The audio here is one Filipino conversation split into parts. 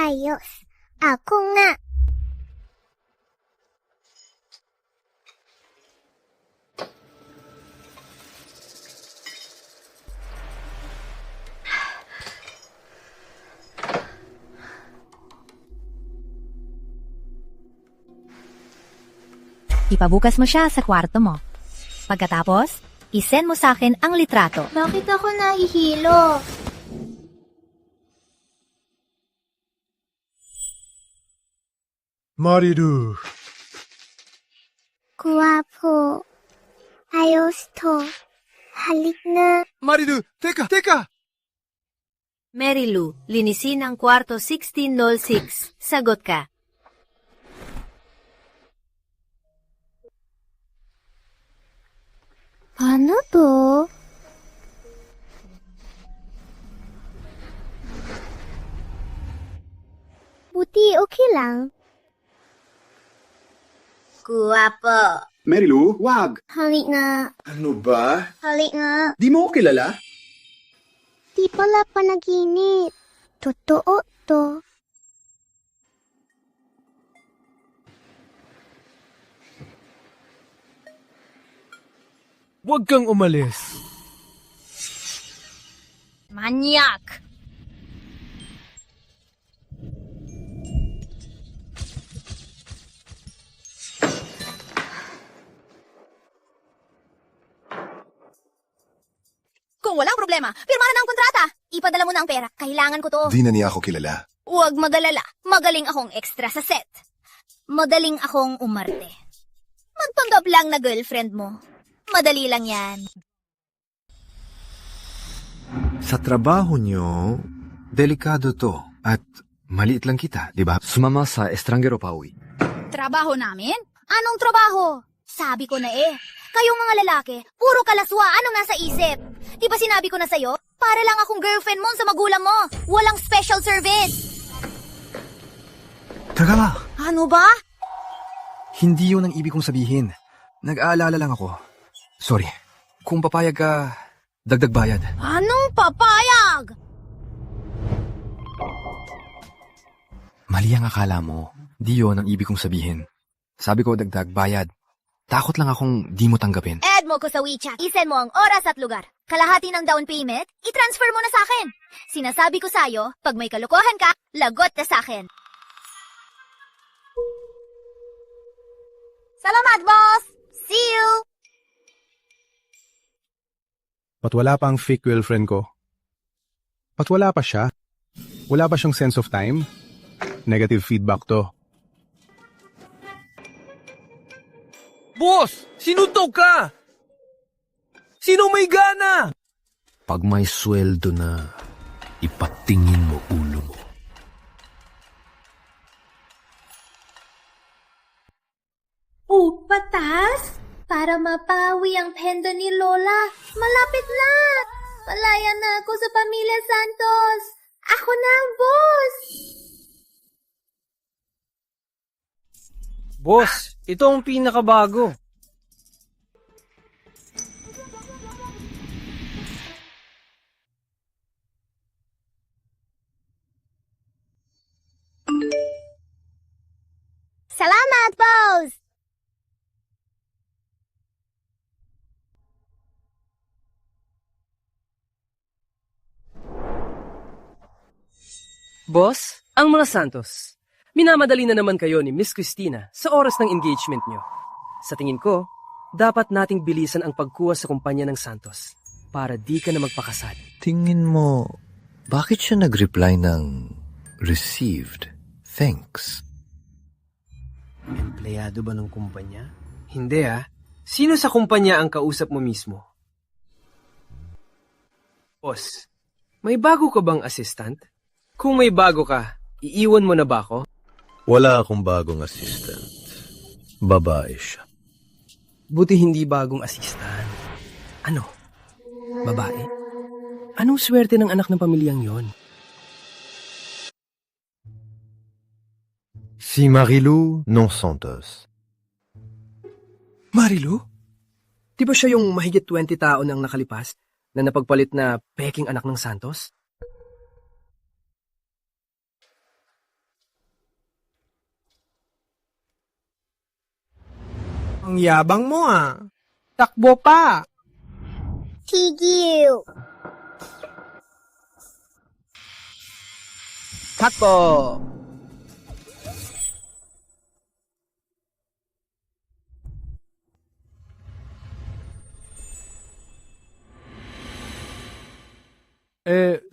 Ayos. Ako nga. Ipabukas mo siya sa kwarto mo. Pagkatapos, isend mo sa akin ang litrato. Bakit ako nahihilo? Marilu. Guwapo. Ayos to. Halik na. Marilu, teka! Mary Lou, linisin ang kwarto 1606. Sagot ka. Paano to? Buti okay lang. Guwapo. Marilu, wag! Halik na. Ano ba? Halik na. Di mo ko kilala? Di pala panaginip. Totoo to. Huwag kang umalis. Manyak! Kung walang problema, pirma na ang kontrata. Ipadala mo na ang pera. Kailangan ko to. Di na niya ako kilala. Huwag magalala. Magaling akong extra sa set. Madaling akong umarte. Magpanggap lang na girlfriend mo. Madali lang yan. Sa trabaho nyo, delikado to. At maliit lang kita, di ba? Sumama sa estranggero pa uwi. Trabaho namin? Anong trabaho? Sabi ko na eh. Kayong mga lalaki, puro kalaswa. Anong nasa isip? Di ba sinabi ko na sa'yo? Para lang akong girlfriend mo sa magulang mo. Walang special service. Tagala! Ano ba? Hindi yun ang ibig kong sabihin. Nag-aalala lang ako. Sorry. Kung papayag ka, dagdag bayad. Anong papayag? Mali ang akala mo. Di yun ang ibig kong sabihin. Sabi ko dagdag bayad. Takot lang akong di mo tanggapin. Add mo ko sa WeChat. Isend mo ang oras at lugar. Kalahati ng down payment, i-transfer mo na sa akin. Sinasabi ko sa'yo, pag may kalokohan ka, lagot ka sa akin. Salamat, boss! See you! Ba't wala pa ang fake girlfriend ko? Ba't wala pa siya? Wala ba siyang sense of time? Negative feedback to. Boss! Sinuntok ka! Sino may gana? Pag may sweldo na, ipatingin mo ulo mo. Patas? Para mapawi ang pendo ni Lola. Malapit na. Malaya na ako sa pamilya Santos. Ako na ang boss. Boss, ito ang pinakabago. Salamat, boss. Boss, ang mga Santos. Minamadali na naman kayo ni Miss Christina sa oras ng engagement nyo. Sa tingin ko, dapat nating bilisan ang pagkuha sa kumpanya ng Santos para di ka na magpakasal. Tingin mo, bakit siya nag-reply ng received? Thanks. Empleyado ba ng kumpanya? Hindi ah. Sino sa kumpanya ang kausap mo mismo? Boss, may bago ka bang assistant? Kung may bago ka, iiwan mo na ba ako? Wala akong bagong assistant. Babae siya. Buti hindi bagong assistant. Ano? Babae? Anong swerte ng anak ng pamilyang yon? Si Marilu non Santos. Marilu? Di ba siya yung mahigit 20 taon ang nakalipas na napagpalit na peking anak ng Santos? Ang yabang mo Takbo pa. Tigil! Takbo.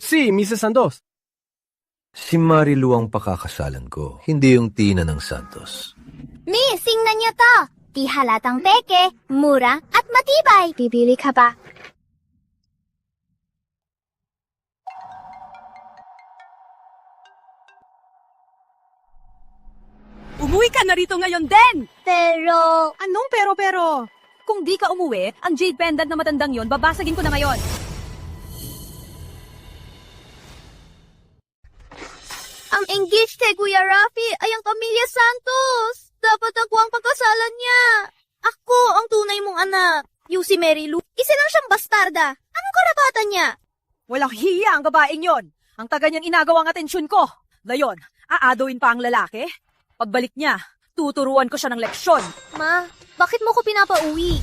Si Mrs. Santos. Si Marilu ang pakakasalan ko, hindi yung Tina ng Santos. Miss, tingnan niyo to! Di halatang peke, mura at matibay. Bibili ka ba? Umuwi ka na rito ngayon din! Pero... Anong pero? Kung di ka umuwi, ang jade pendant na matandang yon, babasagin ko na ngayon. Ang engaged kay Kuya Rafi ay ang pamilya Santos. Dapat ako ang pagkasalan niya. Ako ang tunay mong anak. Yung si Mary Lou, isa lang siyang bastarda. Anong karapatan niya? Walang hiya ang babaeng yon. Ang taga niyan inagaw ang atensyon ko. Ngayon, aadoin pa ang lalaki? Pagbalik niya, tuturuan ko siya ng leksyon. Ma, bakit mo ko pinapauwi?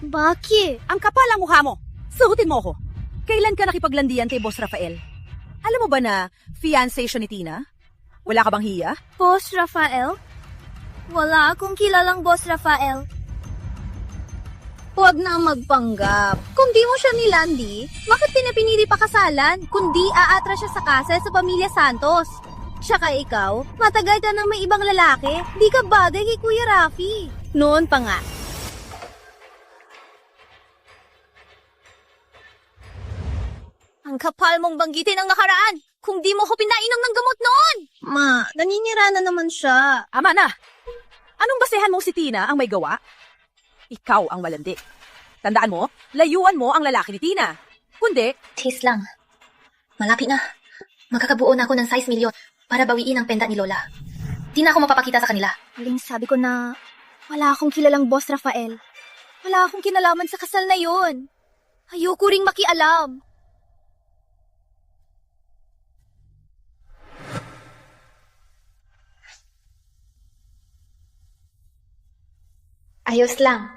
Bakit? Ang kapal ang mukha mo. Sagutin mo ko. Kailan ka nakipaglandian kay Boss Rafael? Alam mo ba na fiancé siya ni Tina? Wala ka bang hiya? Boss Rafael? Wala akong kilalang Boss Rafael. Huwag na magpanggap. Kung di mo siya nilandi, bakit pinipinili pa kasalan? Kundi aatras siya sa kasal sa pamilya Santos. Tsaka ikaw, matagal ka nang may ibang lalaki. Di ka bagay kay Kuya Rafi. Noon pa nga. Ang kapal mong banggitin ang nakaraan. Kung di mo ko pinainom ng gamot noon. Ma, naninira na naman siya. Ama na! Anong basehan mo si Tina ang may gawa? Ikaw ang malandi. Tandaan mo, layuan mo ang lalaki ni Tina. Kundi, Tis lang. Malapit na. Magkakabuo na ako ng 6 milyon para bawiin ang penda ni Lola. Di na ako mapapakita sa kanila. Aling sabi ko na wala akong kilalang Boss Rafael. Wala akong kinalaman sa kasal na yun. Ayoko ring makialam. Ayos lang.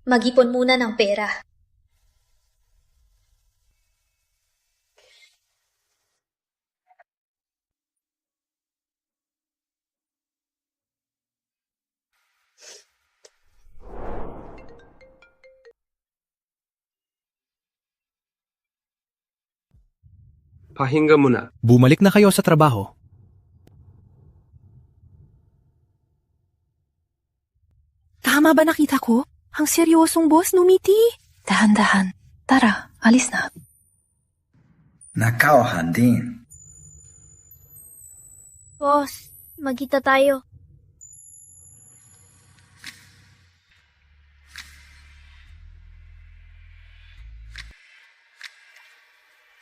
Mag-ipon muna ng pera. Pahinga muna. Bumalik na kayo sa trabaho. tama ba nakita ko? Ang seryosong boss, numiti. Dahan-dahan. Tara, alis na. Nakawahan din. Boss, magkita tayo.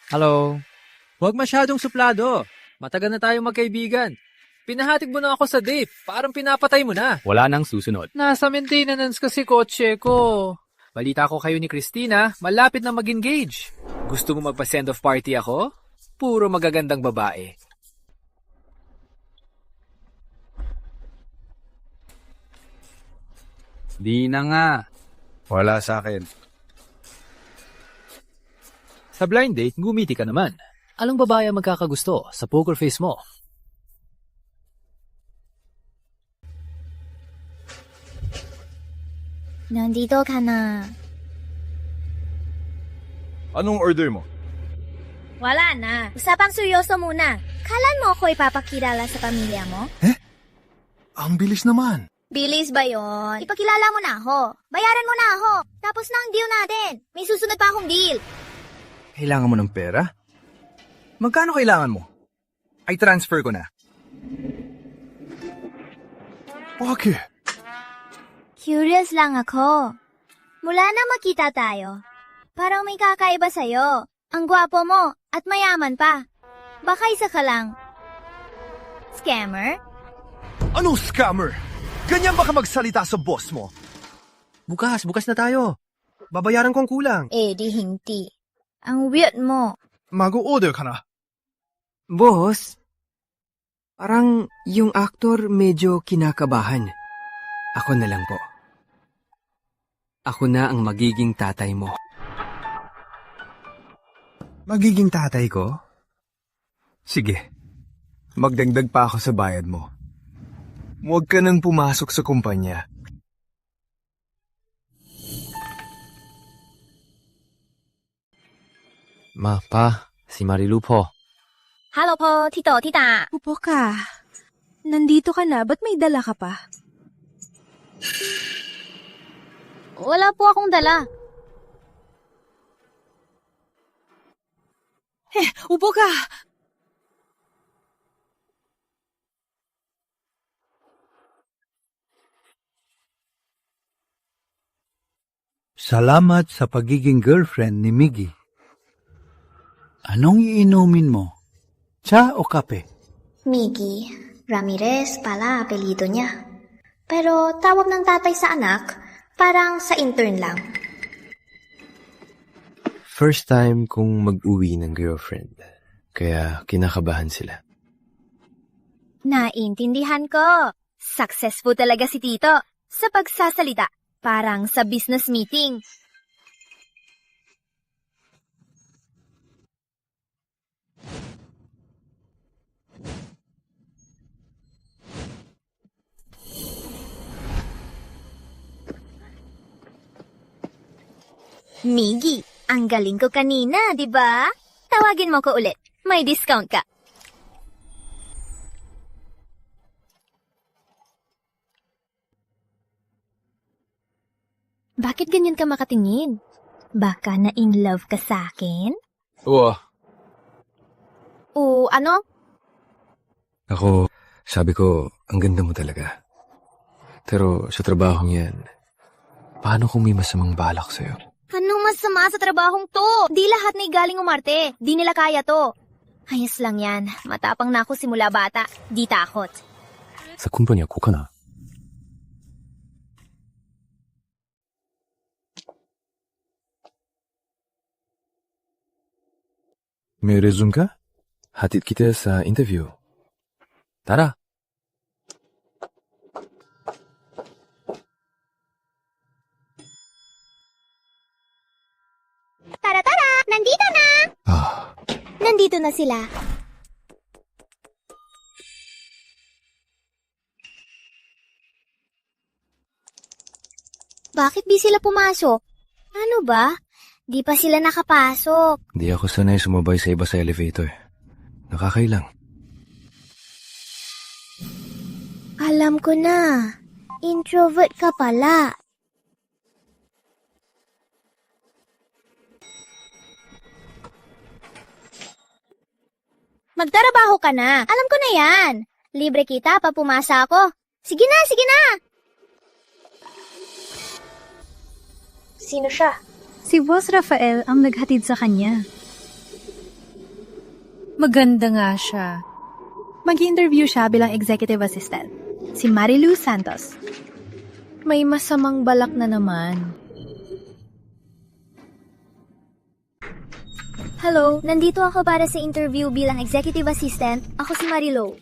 Hello? Huwag masyadong suplado. Matagal na tayong magkaibigan. Pinahatig mo na ako sa date. Parang pinapatay mo na. Wala nang susunod. Nasa maintenance kasi kotse ko. Balita ko kayo ni Christina, malapit na mag-engage. Gusto mo magpa-send off party ako? Puro magagandang babae. Di na nga. Wala sa akin. Sa blind date, gumiti ka naman. Anong babae ang magkakagusto sa poker face mo? Nandito ka na. Anong order mo? Wala na. Usapang seryoso muna. Kalan mo ako ipapakilala sa pamilya mo? Ang bilis naman. Bilis ba yon? Ipakilala mo na ako. Bayaran mo na ako. Tapos na ang deal natin. May susunod pa akong deal. Kailangan mo ng pera? Magkano kailangan mo? Ay transfer ko na. Bakit? Curious lang ako. Mula na makita tayo. Parang may kakaiba sa'yo. Ang gwapo mo at mayaman pa. Baka isa ka lang. Scammer? Anong scammer? Ganyan ba ka magsalita sa boss mo? Bukas na tayo. Babayaran kong kulang. Eh, di hindi. Ang weird mo. Mag-order ka na. Boss? Parang yung aktor medyo kinakabahan. Ako na lang po. Ako na ang magiging tatay mo. Magiging tatay ko? Sige. Magdagdag pa ako sa bayad mo. Huwag ka nang pumasok sa kumpanya. Ma, pa, si Marilu po. Hello po, tito, tita. Upo ka. Nandito ka na, ba't may dala ka pa? Wala po akong dala. Upo ka! Salamat sa pagiging girlfriend ni Miggy. Anong iinumin mo? Tsa o kape? Miggy, Ramirez pala apelyido niya. Pero tawag ng tatay sa anak, parang sa intern lang. First time kong mag-uwi ng girlfriend. Kaya kinakabahan sila. Naintindihan ko. Successful talaga si Tito sa pagsasalita. Parang sa business meeting. Miggy, ang galing ko kanina, di ba? Tawagin mo ko ulit. May discount ka. Bakit ganyan ka makatingin? Baka na in love ka sa akin? Oo. O ano? Ako, sabi ko, ang ganda mo talaga. Pero sa trabahong yan, paano kung may masamang balak sa'yo? Anong masama sa trabahong to? Di lahat na galing umarte. Di nila kaya to. Ayos lang yan. Matapang na ako simula bata. Di takot. Sa kumpanya ko ka na. May resume ka? Hatid kita sa interview. Tara! Tara! Nandito na! Nandito na sila. Bakit di sila pumasok? Ano ba? Di pa sila nakapasok. Di ako sanay sumabay sa iba sa elevator. Nakakailang. Alam ko na. Introvert ka pala. Magtrabaho ka na. Alam ko na yan. Libre kita pa pumasa ako. Sige na! Sino siya? Si Boss Rafael ang naghatid sa kanya. Maganda nga siya. Mag-interview siya bilang executive assistant. Si Marilu Santos. May masamang balak na naman. Hello, nandito ako para sa interview bilang executive assistant. Ako si Marilo.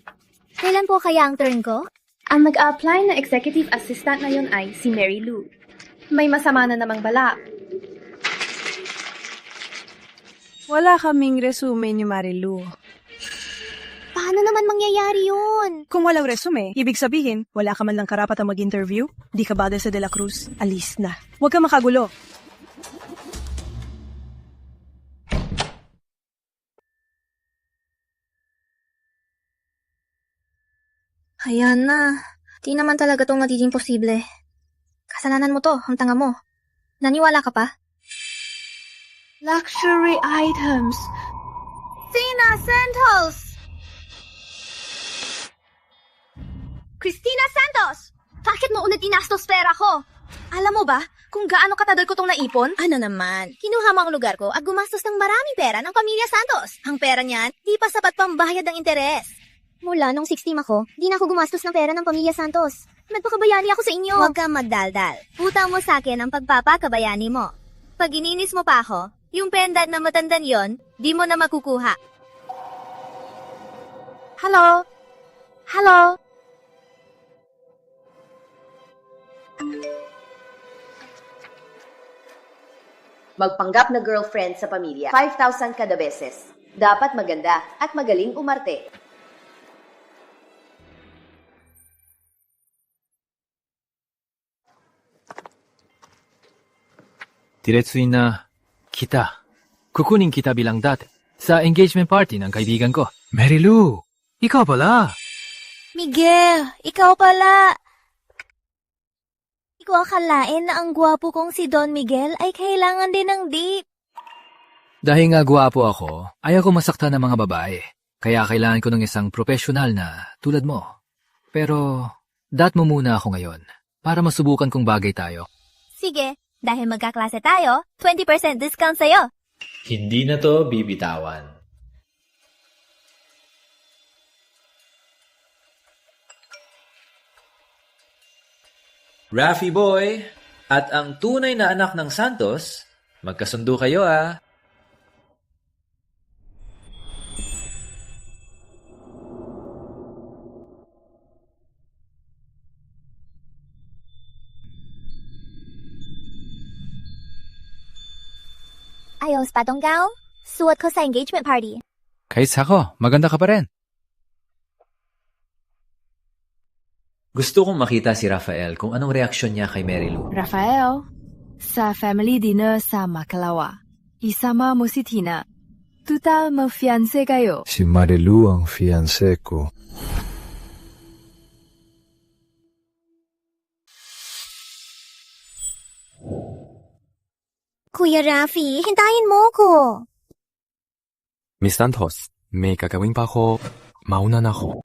Kailan po kaya ang turn ko? Ang mag-a-apply na executive assistant ngayon ay si Mary Lou. May masama na namang balak. Wala kaming resume ni Marilu. Paano naman mangyayari yun? Kung walang resume, ibig sabihin, wala ka man lang karapatang mag-interview, di ka bada sa De La Cruz, alis na. Huwag ka makagulo. Ayan na. Di naman talaga itong magiging posible. Kasalanan mo to, ang tanga mo. Naniwala ka pa? Luxury items. Christina Santos! Christina Santos! Bakit mo ulit inastos pera ko? Alam mo ba kung gaano katagal ko tong naipon? Ano naman? Kinuha mo ang lugar ko at gumastos ng maraming pera ng pamilya Santos. Ang pera niyan, di pa sapat pambayad ng interes. Mula nung 16 ako, di na ako gumastos ng pera ng pamilya Santos. Nagpakabayani ako sa inyo. Huwag kang magdaldal. Utang mo sa akin ang pagpapakabayani mo. Pag ininis mo pa ako, yung pendant na matandan yon, di mo na makukuha. Hello? Hello? Magpanggap na girlfriend sa pamilya. 5,000 kada beses. Dapat maganda at magaling umarte. Diretsuin na kita. Kukunin kita bilang dati sa engagement party ng kaibigan ko. Mary Lou, ikaw pala. Miguel, ikaw pala. Hindi ko akalain na ang gwapo kong si Don Miguel ay kailangan din ng date. Dahil nga gwapo ako, ayaw ko masaktan ng mga babae. Kaya kailangan ko ng isang profesional na tulad mo. Pero, dat mo muna ako ngayon para masubukan kung bagay tayo. Sige, dahil magkaklase tayo, 20% discount sa'yo. Hindi na to bibitawan. Raffy Boy at ang tunay na anak ng Santos, magkasundo kayo ah. Ayos pa tong gown? Suot ko sa engagement party. Kahit sako, maganda ka pa rin. Gusto kong makita si Rafael kung anong reaksyon niya kay Mary Lou. Rafael, sa family dinner sa Macalawa, isama mo si Tina. Tutal mag-fiancé kayo. Si Marilu ang fiancé ko. Kuya Rafi, hintayin mo ko. Miss Santos, may kakawin pa ako. Mauna na ako.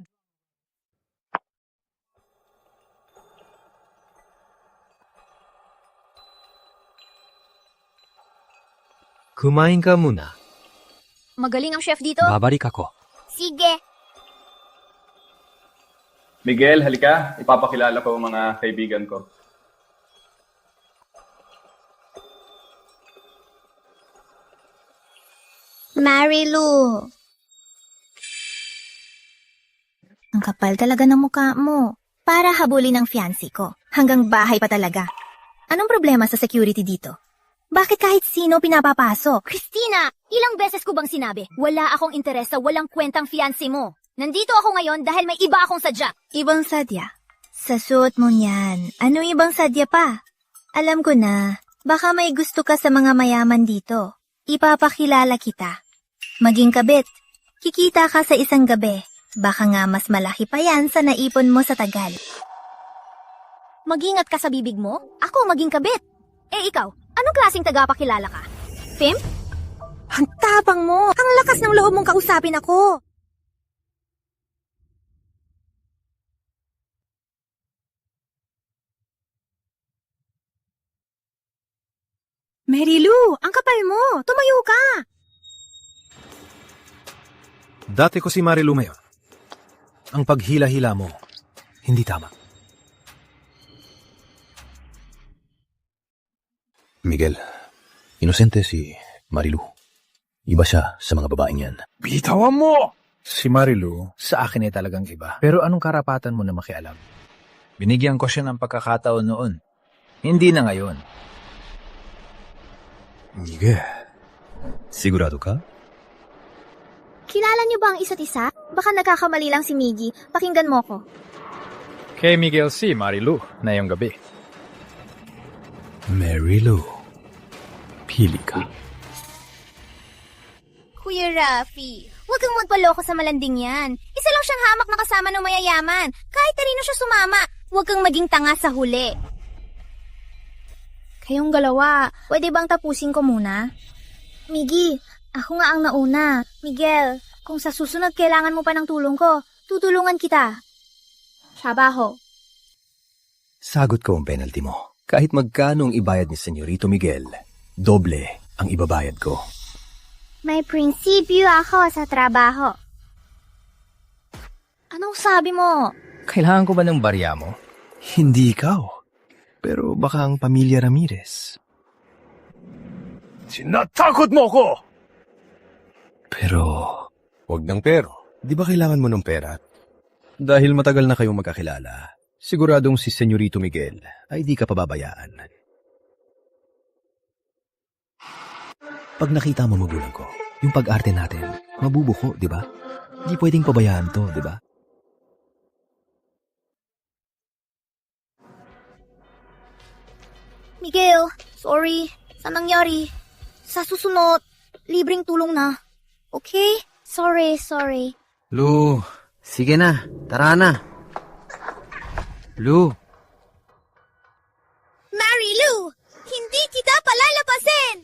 Kumain ka muna. Magaling ang chef dito. Babalik ako. Sige. Miguel, halika. Ipapakilala ko ang mga kaibigan ko. Mary Lou. Ang kapal talaga ng mukha mo. Para habulin ang fiancé ko. Hanggang bahay pa talaga. Anong problema sa security dito? Bakit kahit sino pinapapasok? Christina, ilang beses ko bang sinabi? Wala akong interes sa walang kwentang fiancé mo. Nandito ako ngayon dahil may iba akong sadya. Ibang sadya? Sa suot mo niyan, ano ibang sadya pa? Alam ko na, baka may gusto ka sa mga mayaman dito. Ipapakilala kita. Maging kabit. Kikita ka sa isang gabi. Baka nga mas malaki pa yan sa naipon mo sa tagal. Mag-ingat ka sa bibig mo? Ako maging kabit. Eh ikaw, anong klaseng tagapakilala ka? Pimp? Ang tapang mo! Ang lakas ng loob mong kausapin ako! Mary Lou, ang kapal mo! Tumayo ka! Dati ko si Marilu ngayon. Ang paghila-hila mo, hindi tama. Miguel, inosente si Marilu. Iba siya sa mga babaeng yan. Bitawan mo! Si Marilu, sa akin ay talagang iba. Pero anong karapatan mo na makialam? Binigyan ko siya ng pagkakataon noon. Hindi na ngayon. Miguel, sigurado ka? Kilala niyo ba ang isa't isa? Baka nagkakamali lang si Miggy. Pakinggan mo ko. Kay Miguel si Marilu na yung gabi. Marilu, pili ka. Kuya Rafi, huwag kang magpaloko sa malanding yan. Isa lang siyang hamak na kasama ng mayayaman. Kahit kanino siya sumama, huwag kang maging tanga sa huli. Kayong dalawa, pwede bang tapusin ko muna? Miggy, ako nga ang nauna. Miguel, kung sa susunod kailangan mo pa ng tulong ko, tutulungan kita. Trabaho. Sagot ko ang penalty mo. Kahit magkano ang ibayad ni Senyorito Miguel, doble ang ibabayad ko. May prinsipyo ako sa trabaho. Anong sabi mo? Kailangan ko ba ng barya mo? Hindi ikaw. Pero baka ang pamilya Ramirez. Sinatakot mo ko! Pero, wag ng pero. Di ba kailangan mo ng pera? Dahil matagal na kayong magkakilala, siguradong si Senyorito Miguel ay di ka pababayaan. Pag nakita mo magulang ko, yung pag-arte natin, mabubuko, di ba? Di pwedeng pabayaan to, di ba? Miguel, sorry. Sa nangyari? Sa susunod, libreng tulong na. Okay? Sorry. Lu, sige na. Tara na. Lu. Mary Lou, hindi kita palalapasin!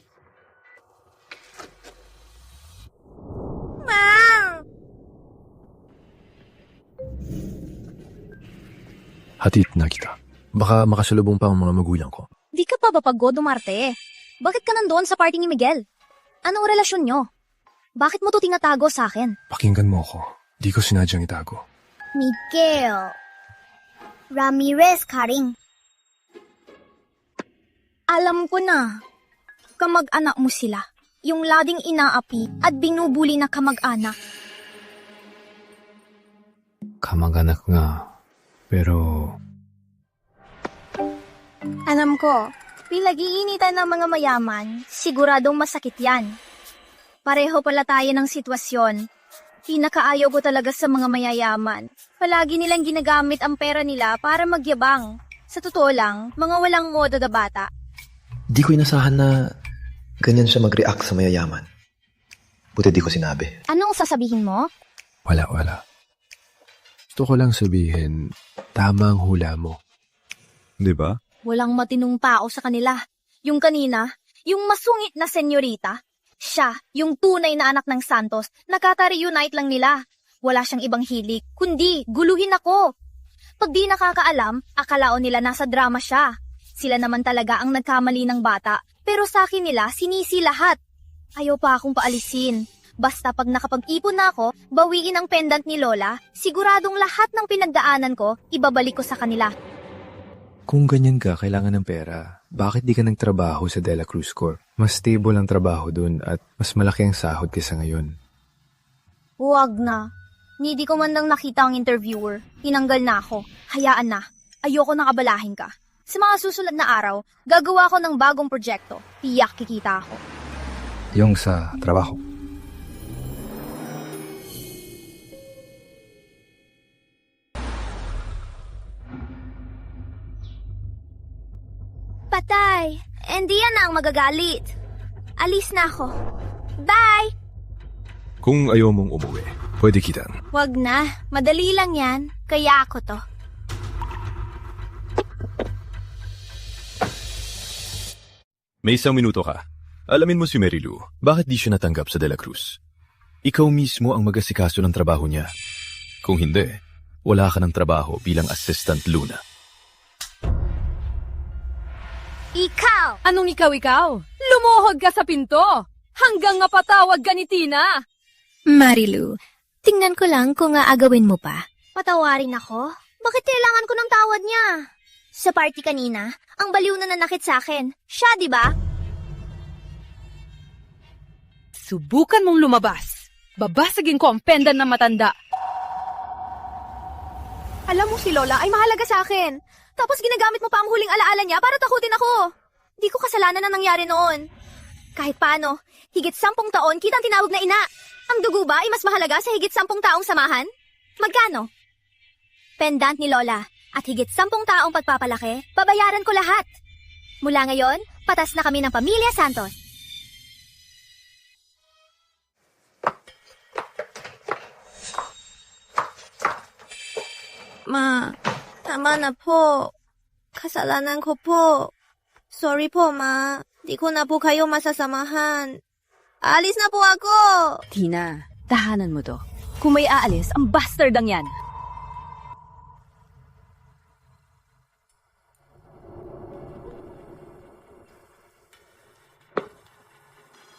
Hatid na kita. Baka makasalubong pa ang mga magulang ko. Di ka pa ba pagod umarte? Bakit ka nandoon sa party ni Miguel? Anong relasyon nyo? Bakit mo to tinatago sa akin? Pakinggan mo ako. Di ko sinadyang itago. Miguel. Ramirez, Karing. Alam ko na. Kamag-anak mo sila. Yung lading inaapi at binubuli na kamag-anak. Kamag-anak nga. Pero... Alam ko, pinag-iinitan ng mga mayaman, siguradong masakit yan. Pareho pala tayo ng sitwasyon. Pinakaayaw ko talaga sa mga mayayaman. Palagi nilang ginagamit ang pera nila para magyabang. Sa totoo lang, mga walang modo na bata. Di ko inasahan na ganyan siya mag-react sa mayayaman. Buti di ko sinabi. Anong sasabihin mo? Wala. Gusto ko lang sabihin, tama ang hula mo. Di ba? Walang matinong tao sa kanila. Yung kanina, yung masungit na senyorita, siya, yung tunay na anak ng Santos, nakaka-reunite lang nila. Wala siyang ibang hilig, kundi guluhin ako. Pag di nakakaalam, akalaon nila nasa drama siya. Sila naman talaga ang nagkamali ng bata, pero sa akin nila sinisi lahat. Ayaw pa akong paalisin. Basta pag nakapag-ipon na ako, bawiin ang pendant ni Lola, siguradong lahat ng pinagdaanan ko, ibabalik ko sa kanila. Kung ganyan ka, kailangan ng pera, bakit di ka nagtrabaho sa Dela Cruz Corp? Mas stable ang trabaho dun at mas malaki ang sahod kaysa ngayon. Huwag na. Hindi ko man lang nakita ang interviewer. Tinanggal na ako. Hayaan na. Ayoko nang abalahin ka. Sa mga susunod na araw, gagawa ko ng bagong proyekto. Tiyak kikita ako. Yung sa trabaho. Patay! Hindi yan na ang magagalit. Alis na ako. Bye! Kung ayaw mong umuwi, pwede kitang. Wag na. Madali lang yan. Kaya ako to. May 1 minuto ka. Alamin mo si Mary Lou, bakit di siya natanggap sa De La Cruz? Ikaw mismo ang mag-asikaso ng trabaho niya. Kung hindi, wala ka ng trabaho bilang Assistant Luna. Ikaw! Anong ikaw? Lumuhod ka sa pinto! Hanggang nga patawag ka ni Tina! Marilu, tingnan ko lang kung aagawin mo pa. Patawarin ako? Bakit kailangan ko ng tawad niya? Sa party kanina, ang baliw na nanakit sa akin. Siya, di ba? Subukan mong lumabas. Babasagin ko ang pendant ng matanda. Alam mo si Lola ay mahalaga sa akin. Tapos ginagamit mo pa ang huling alaala niya para takutin ako. Di ko kasalanan ang nangyari noon. Kahit paano, higit 10 taon kitang tinawag na ina. Ang dugo ba ay mas mahalaga sa higit 10 taong samahan? Magkano? Pendant ni Lola at higit 10 taong pagpapalaki, babayaran ko lahat. Mula ngayon, patas na kami ng Pamilya Santos. Ma, tama na po. Kasalanan ko po. Sorry po, Ma. Di ko na po kayo masasamahan. Alis na po ako! Tina, tahanan mo to. Kung may aalis, ang bastardang yan.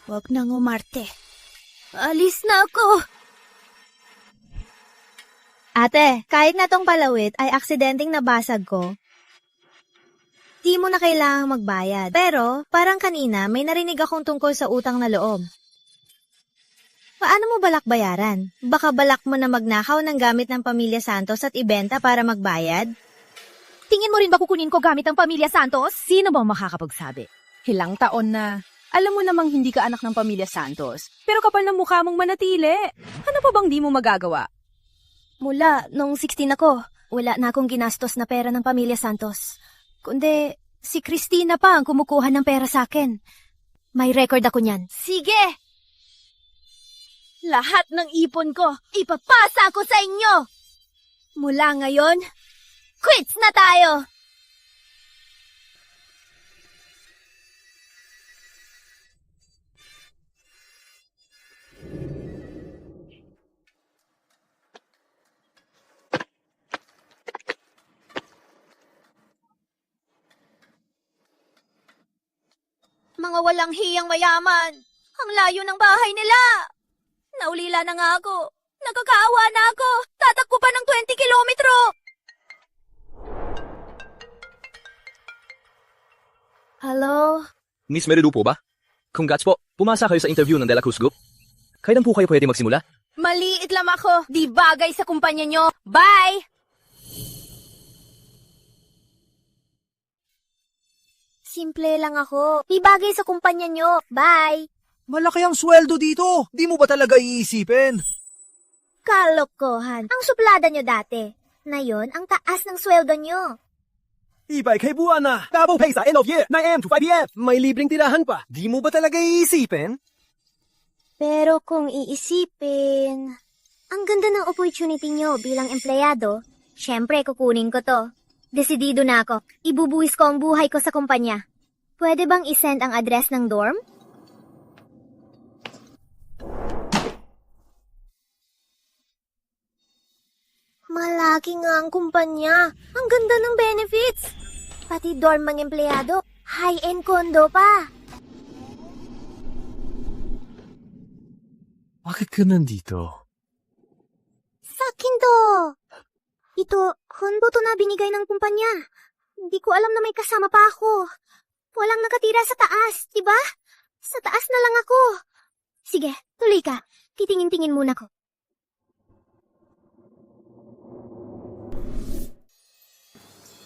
Huwag nang umarte. Alis na ako! Ate, kahit na tong palawit ay aksidenteng nabasag ko, di mo na kailangang magbayad. Pero, parang kanina, may narinig akong tungkol sa utang na loob. Paano mo balak bayaran? Baka balak mo na magnakaw ng gamit ng Pamilya Santos at ibenta para magbayad? Tingin mo rin ba kukunin ko gamit ng Pamilya Santos? Sino bang makakapagsabi? Hilang taon na. Alam mo namang hindi ka anak ng Pamilya Santos, pero kapal ng mukha mong manatili. Ano pa bang di mo magagawa? Mula nung 16 ako, wala na akong ginastos na pera ng Pamilya Santos. Kundi si Christina pa ang kumukuha ng pera sa akin. May record ako niyan. Sige! Lahat ng ipon ko, ipapasa ko sa inyo! Mula ngayon, quits na tayo! Mga walang hiyang mayaman, ang layo ng bahay nila. Naulila na nga ako. Nakakaawa na ako. Tatakbo pa ng 20 kilometro. Hello? Miss Merilu po ba? Congrats po. Pumasa kayo sa interview ng De La Cruz Group. Kailan po kayo pwede magsimula? Maliit lang ako. Di bagay sa kumpanya nyo. Bye! Simple lang ako. Di bagay sa kumpanya nyo. Bye! Malaki ang sweldo dito. Di mo ba talaga iisipin? Kalokohan. Ang suplada nyo dati. Ngayon, ang taas ng sweldo nyo. 100K buwan na. Double pay sa end of year. 9 AM to 5 PM. May libreng tirahan pa. Di mo ba talaga iisipin? Pero kung iisipin, ang ganda ng opportunity nyo bilang empleyado, syempre kukunin ko to. Desidido na ako. Ibubuwis ko ang buhay ko sa kumpanya. Pwede bang isend ang address ng dorm? Malaki nga ang kumpanya. Ang ganda ng benefits. Pati dorm ng empleyado. High-end condo pa. Bakit ka nandito? Sa akin to. Ito, condo to na binigay ng kumpanya. Hindi ko alam na may kasama pa ako. Walang nakatira sa taas, diba? Sa taas na lang ako. Sige, tuloy ka. Titingin-tingin muna ko.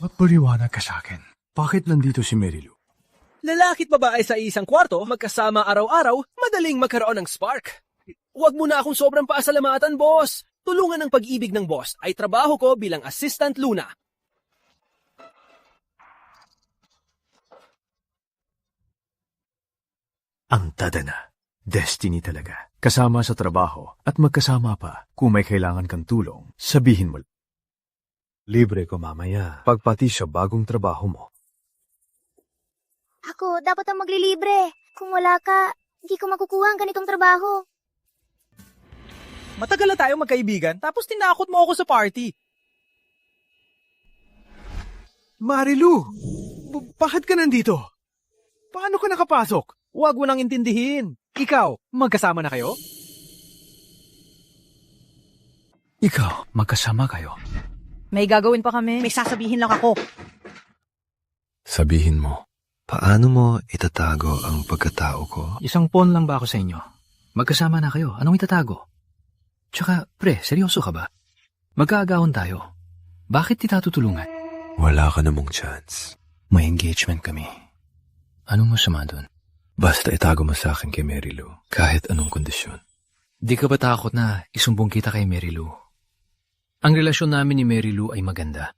Magpaliwanag ka sa akin. Bakit nandito si Merilu? Lalaki't babae sa isang kwarto, magkasama araw-araw, madaling magkaroon ng spark. Huwag mo na akong sobrang paasalamatan, boss. Tulungan ng pag-ibig ng boss ay trabaho ko bilang Assistant Luna. Ang tada na. Destiny talaga. Kasama sa trabaho at magkasama pa. Kung may kailangan kang tulong, sabihin mo. Libre ko mamaya. Pagpati sa bagong trabaho mo. Ako, dapat ang maglilibre. Kung wala ka, hindi ko makukuha ang ganitong trabaho. Matagal na tayong magkaibigan, tapos tinakot mo ako sa party. Marilu, bakit ka nandito? Paano ka nakapasok? Huwag mo nang intindihin. Ikaw, magkasama na kayo? Ikaw, magkasama kayo. May gagawin pa kami. May sasabihin lang ako. Sabihin mo, paano mo itatago ang pagkatao ko? Isang pon lang ba ako sa inyo? Magkasama na kayo. Anong itatago? Tsaka, pre, seryoso ka ba? Magkaagawon tayo. Bakit kita tutulungan? Wala ka namang chance. May engagement kami. Anong masama doon? Basta itago mo sa akin kay Merilu, kahit anong kondisyon. Di ka ba takot na isumbong kita kay Merilu? Ang relasyon namin ni Merilu ay maganda.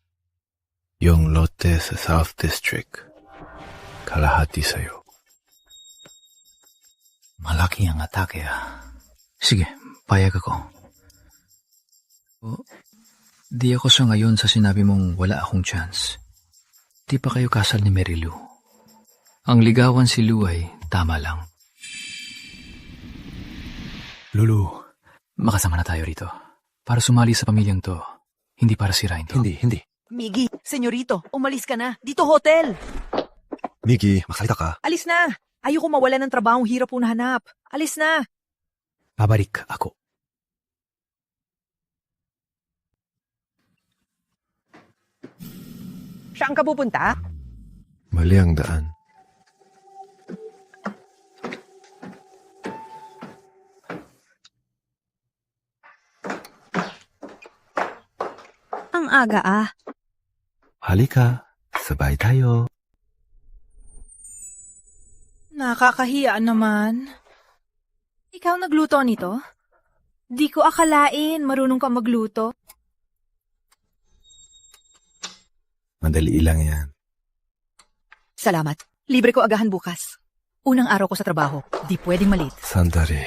Yung lote sa South District, kalahati sa'yo. Malaki ang atake Sige, payag ako. Di ako sa ngayon sa sinabi mong wala akong chance. Di pa kayo kasal ni Merilu. Ang ligawan si Lu ay tama lang. Lulu, makasama na tayo rito. Para sumali sa pamilyang to, hindi para sirain to. Hindi. Miggy, senyorito, umalis ka na. Dito hotel. Miggy, masalita ka. Alis na. Ayoko mawala ng trabahong hirap po nahanap. Alis na. Babalik ako. Saan ka pupunta? Mali ang daan. Ang aga ah. Halika, sabay tayo. Nakakahiya naman. Ikaw nagluto nito? Di ko akalain marunong ka magluto. Madali lang yan. Salamat. Libre ko agahan bukas. Unang araw ko sa trabaho. Di pwedeng malit. Sandali.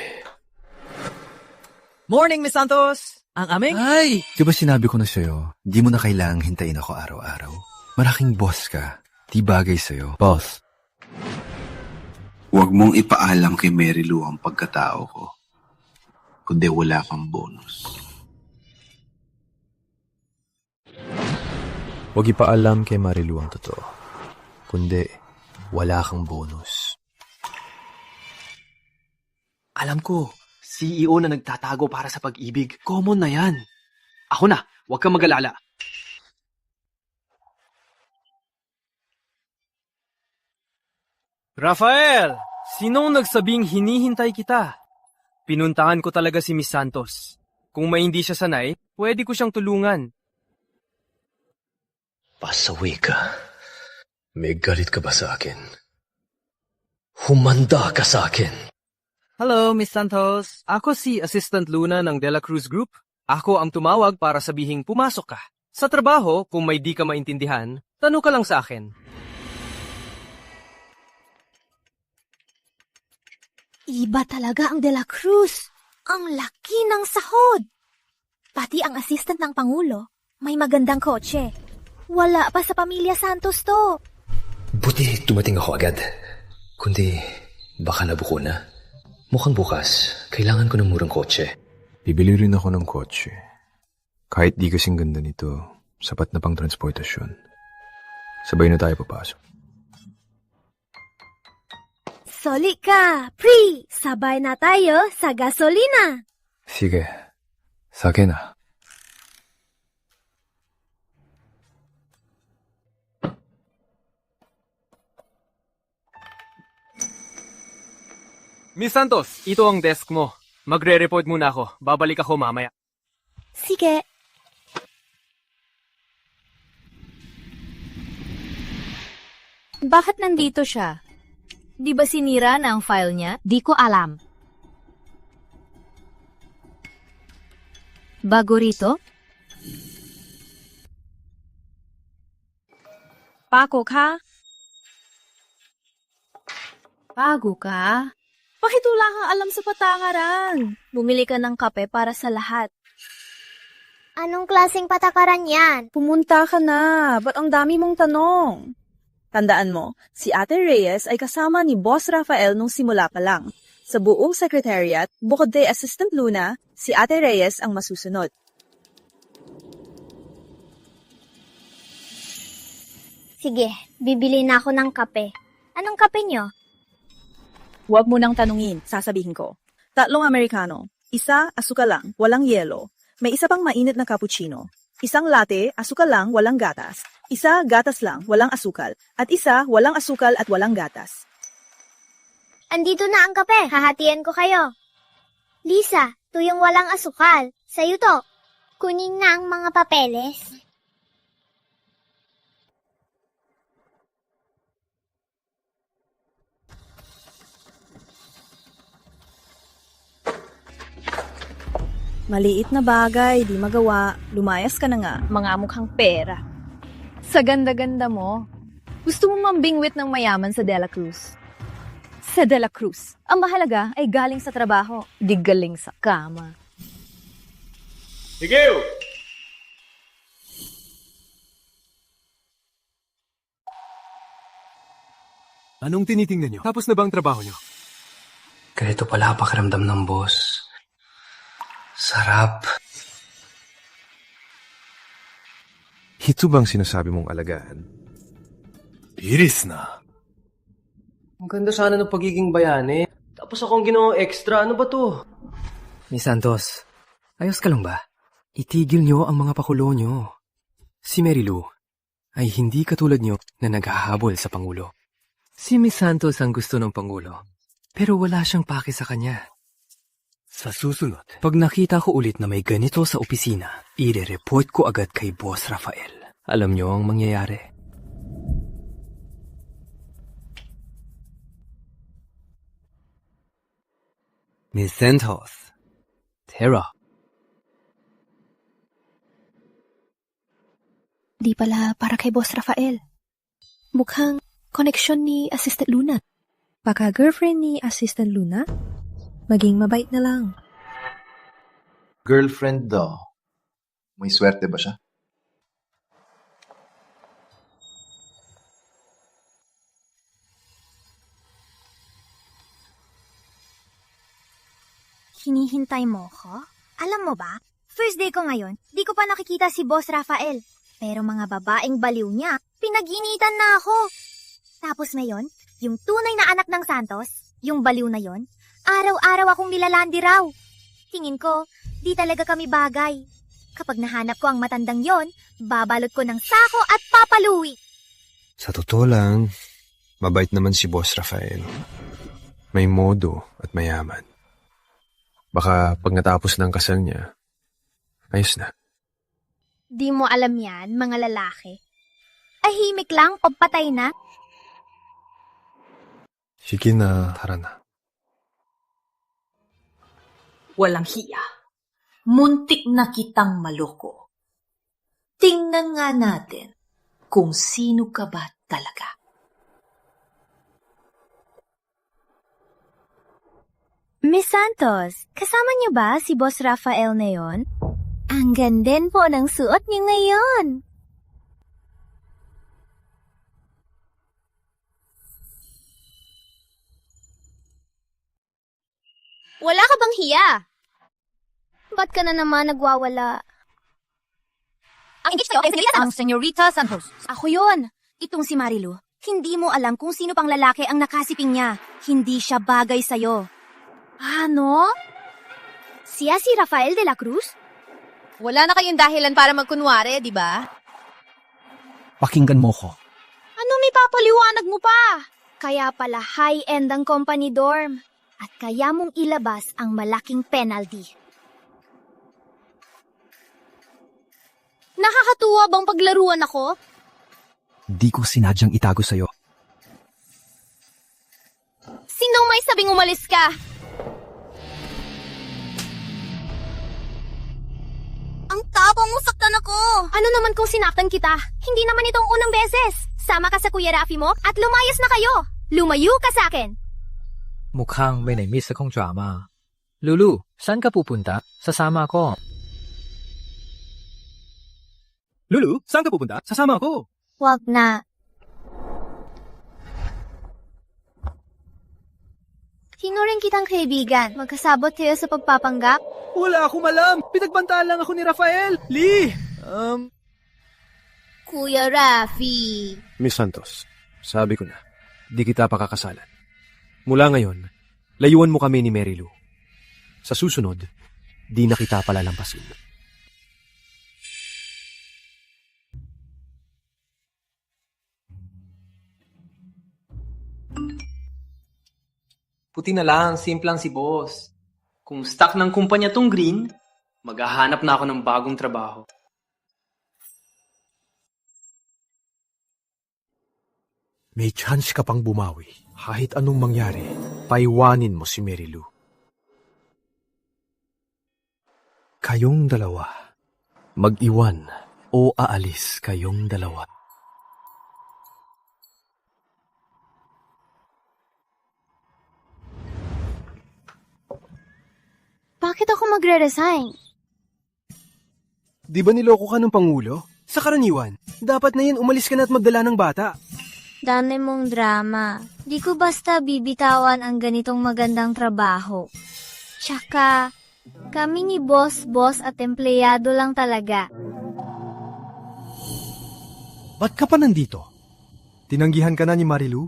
Morning, Miss Santos! Ang aming... Ay! Di ba sinabi ko na sa'yo, di mo na kailangang hintayin ako araw-araw. Malaking boss ka. Di bagay sa'yo. Boss. Huwag mong ipaalam kay Mary Lou ang pagkatao ko. Kundi wala kang bonus. Huwag ipaalam kay Marilu ang totoo. Kundi, wala kang bonus. Alam ko, CEO na nagtatago para sa pag-ibig. Common na yan. Ako na, huwag kang mag-alala. Rafael! Sinong nagsabing hinihintay kita? Pinuntahan ko talaga si Miss Santos. Kung may hindi siya sanay, pwede ko siyang tulungan. Pasawi ka. May galit ka ba sa akin? Humanda ka sa akin. Hello, Miss Santos. Ako si Assistant Luna ng De La Cruz Group. Ako ang tumawag para sabihing pumasok ka. Sa trabaho, kung may di ka maintindihan, tanong ka lang sa akin. Iba talaga ang De La Cruz. Ang laki ng sahod. Pati ang assistant ng Pangulo, may magandang kotse. Wala pa sa pamilya Santos to. Buti dumating ako agad. Kundi, baka nabuko na. Mukhang bukas, kailangan ko ng murang kotse. Bibili rin ako ng kotse. Kahit di kasing ganda nito, sapat na pang transportasyon. Sabay na tayo papasok. Soli ka, Pri! Sabay na tayo sa gasolina. Sige, sa akin na. Miss Santos, ito ang desk mo. Magre-report muna ako. Babalik ako mamaya. Sige. Bakit nandito siya? Di ba sinira na ang file niya? Di ko alam. Bago rito? Pako ka? Bago ka? Bakit wala kang alam sa patakaran? Bumili ka ng kape para sa lahat. Anong klaseng patakaran yan? Pumunta ka na. Ba't ang dami mong tanong? Tandaan mo, si Ate Reyes ay kasama ni Boss Rafael nung simula pa lang. Sa buong secretariat, bukod kay Assistant Luna, si Ate Reyes ang masusunod. Sige, bibili na ako ng kape. Anong kape nyo? Huwag mo nang tanungin, sasabihin ko. 3 Americano, 1 asukal lang, walang yelo. May isa pang mainit na cappuccino. 1 latte, asukal lang, walang gatas. 1 gatas lang, walang asukal. At 1 walang asukal at walang gatas. Andito na ang kape. Hahatian ko kayo. Lisa, to yung walang asukal. Sa'yo to. Kunin na ang mga papeles. Maliit na bagay, di magawa. Lumayas ka na nga. Mga mukhang pera. Sa ganda-ganda mo. Gusto mo mambingwit ng mayaman sa De La Cruz? Sa De La Cruz, ang mahalaga ay galing sa trabaho, di galing sa kama. Sigiw! Anong tinitingnan nyo? Tapos na ba ang trabaho nyo? Ganito pala pakiramdam ng boss. Sarap. Ito bang sinasabi mong alagaan? Iris na. Ang ganda sana ng pagiging bayani. Tapos akong ginawang extra. Ano ba to? Miss Santos, ayos ka lang ba? Itigil nyo ang mga pakulo nyo. Si Mary Lou ay hindi katulad nyo na naghahabol sa Pangulo. Si Miss Santos ang gusto ng Pangulo, pero wala siyang pake sa kanya. Sa susunod, pag nakita ko ulit na may ganito sa opisina, ire-report ko agad kay Boss Rafael. Alam niyo ang mangyayari. Miss Santos. Tara. Di pala para kay Boss Rafael. Mukhang koneksyon ni Assistant Luna. Baka girlfriend ni Assistant Luna? Maging mabait na lang. Girlfriend daw. May swerte ba siya? Hinihintay mo ko? Alam mo ba, first day ko ngayon, di ko pa nakikita si Boss Rafael. Pero mga babaeng baliw niya, pinag-initan na ako. Tapos ngayon, yung tunay na anak ng Santos, yung baliw na yon, araw-araw akong nilalandi raw. Tingin ko, di talaga kami bagay. Kapag nahanap ko ang matandang yon, babalot ko ng sako at papaluwi. Sa totoo lang, mabait naman si Boss Rafael. May modo at mayaman. Baka pag natapos ng kasal niya, ayos na. Di mo alam yan, mga lalaki. Ahimik lang o patay na? Sige na, tara na. Walang hiya. Muntik na kitang maloko. Tingnan nga natin kung sino ka ba talaga. Miss Santos, kasama niyo ba si Boss Rafael na yon? Ang ganda po ng suot niyo ngayon. Wala ka bang hiya? Ba't ka na naman nagwawala? Ang engaged kayo kay Senyorita Santos. Ang Senyorita Santos. Ako yun. Itong si Marilu. Hindi mo alam kung sino pang lalaki ang nakasiping niya. Hindi siya bagay sa'yo. Ano? Siya si Rafael de la Cruz? Wala na kayong dahilan para magkunwari, di ba? Pakinggan mo ko. Ano may papaliwanag mo pa? Kaya pala high-end ang company dorm. At kaya mong ilabas ang malaking penalty. Nakakatuwa bang paglaruan ako? Di ko sinadyang itago sa'yo. Sinong may sabing umalis ka? Ang tapang mo, saktan ako! Ano naman kung sinaktan kita? Hindi naman itong unang beses. Sama ka sa Kuya Rafi mo at lumayas na kayo. Lumayo ka sa akin. Mukhang may na-miss akong drama. Lulu, saan ka pupunta? Sasama ako. Lulu, saan ka pupunta? Sasama ako. Wag na. Tinuring kitang kaibigan. Magkasabot kayo sa pagpapanggap? Wala akong alam. Pinagbantaan lang ako ni Rafael. Lee! Kuya Rafi. Miss Santos, sabi ko na, di kita pakakasalan. Mula ngayon, layuan mo kami ni Mary Lou. Sa susunod, di na kita palalampasin. Puti na lang, simplang si boss. Kung stock ng kumpanya tong green, maghahanap na ako ng bagong trabaho. May chance ka pang bumawi. Kahit anong mangyari, paiwanin mo si Mary Lou. Kayong dalawa, mag-iwan o aalis kayong dalawa. Bakit ako magre-resign? Di ba niloko ka ng Pangulo? Sa karaniwan, dapat na yan umalis ka na at magdala ng bata. Dami mong drama. Di ko basta bibitawan ang ganitong magandang trabaho. Tsaka, kami ni boss at empleyado lang talaga. Ba't ka pa nandito? Tinanggihan ka na ni Marilu?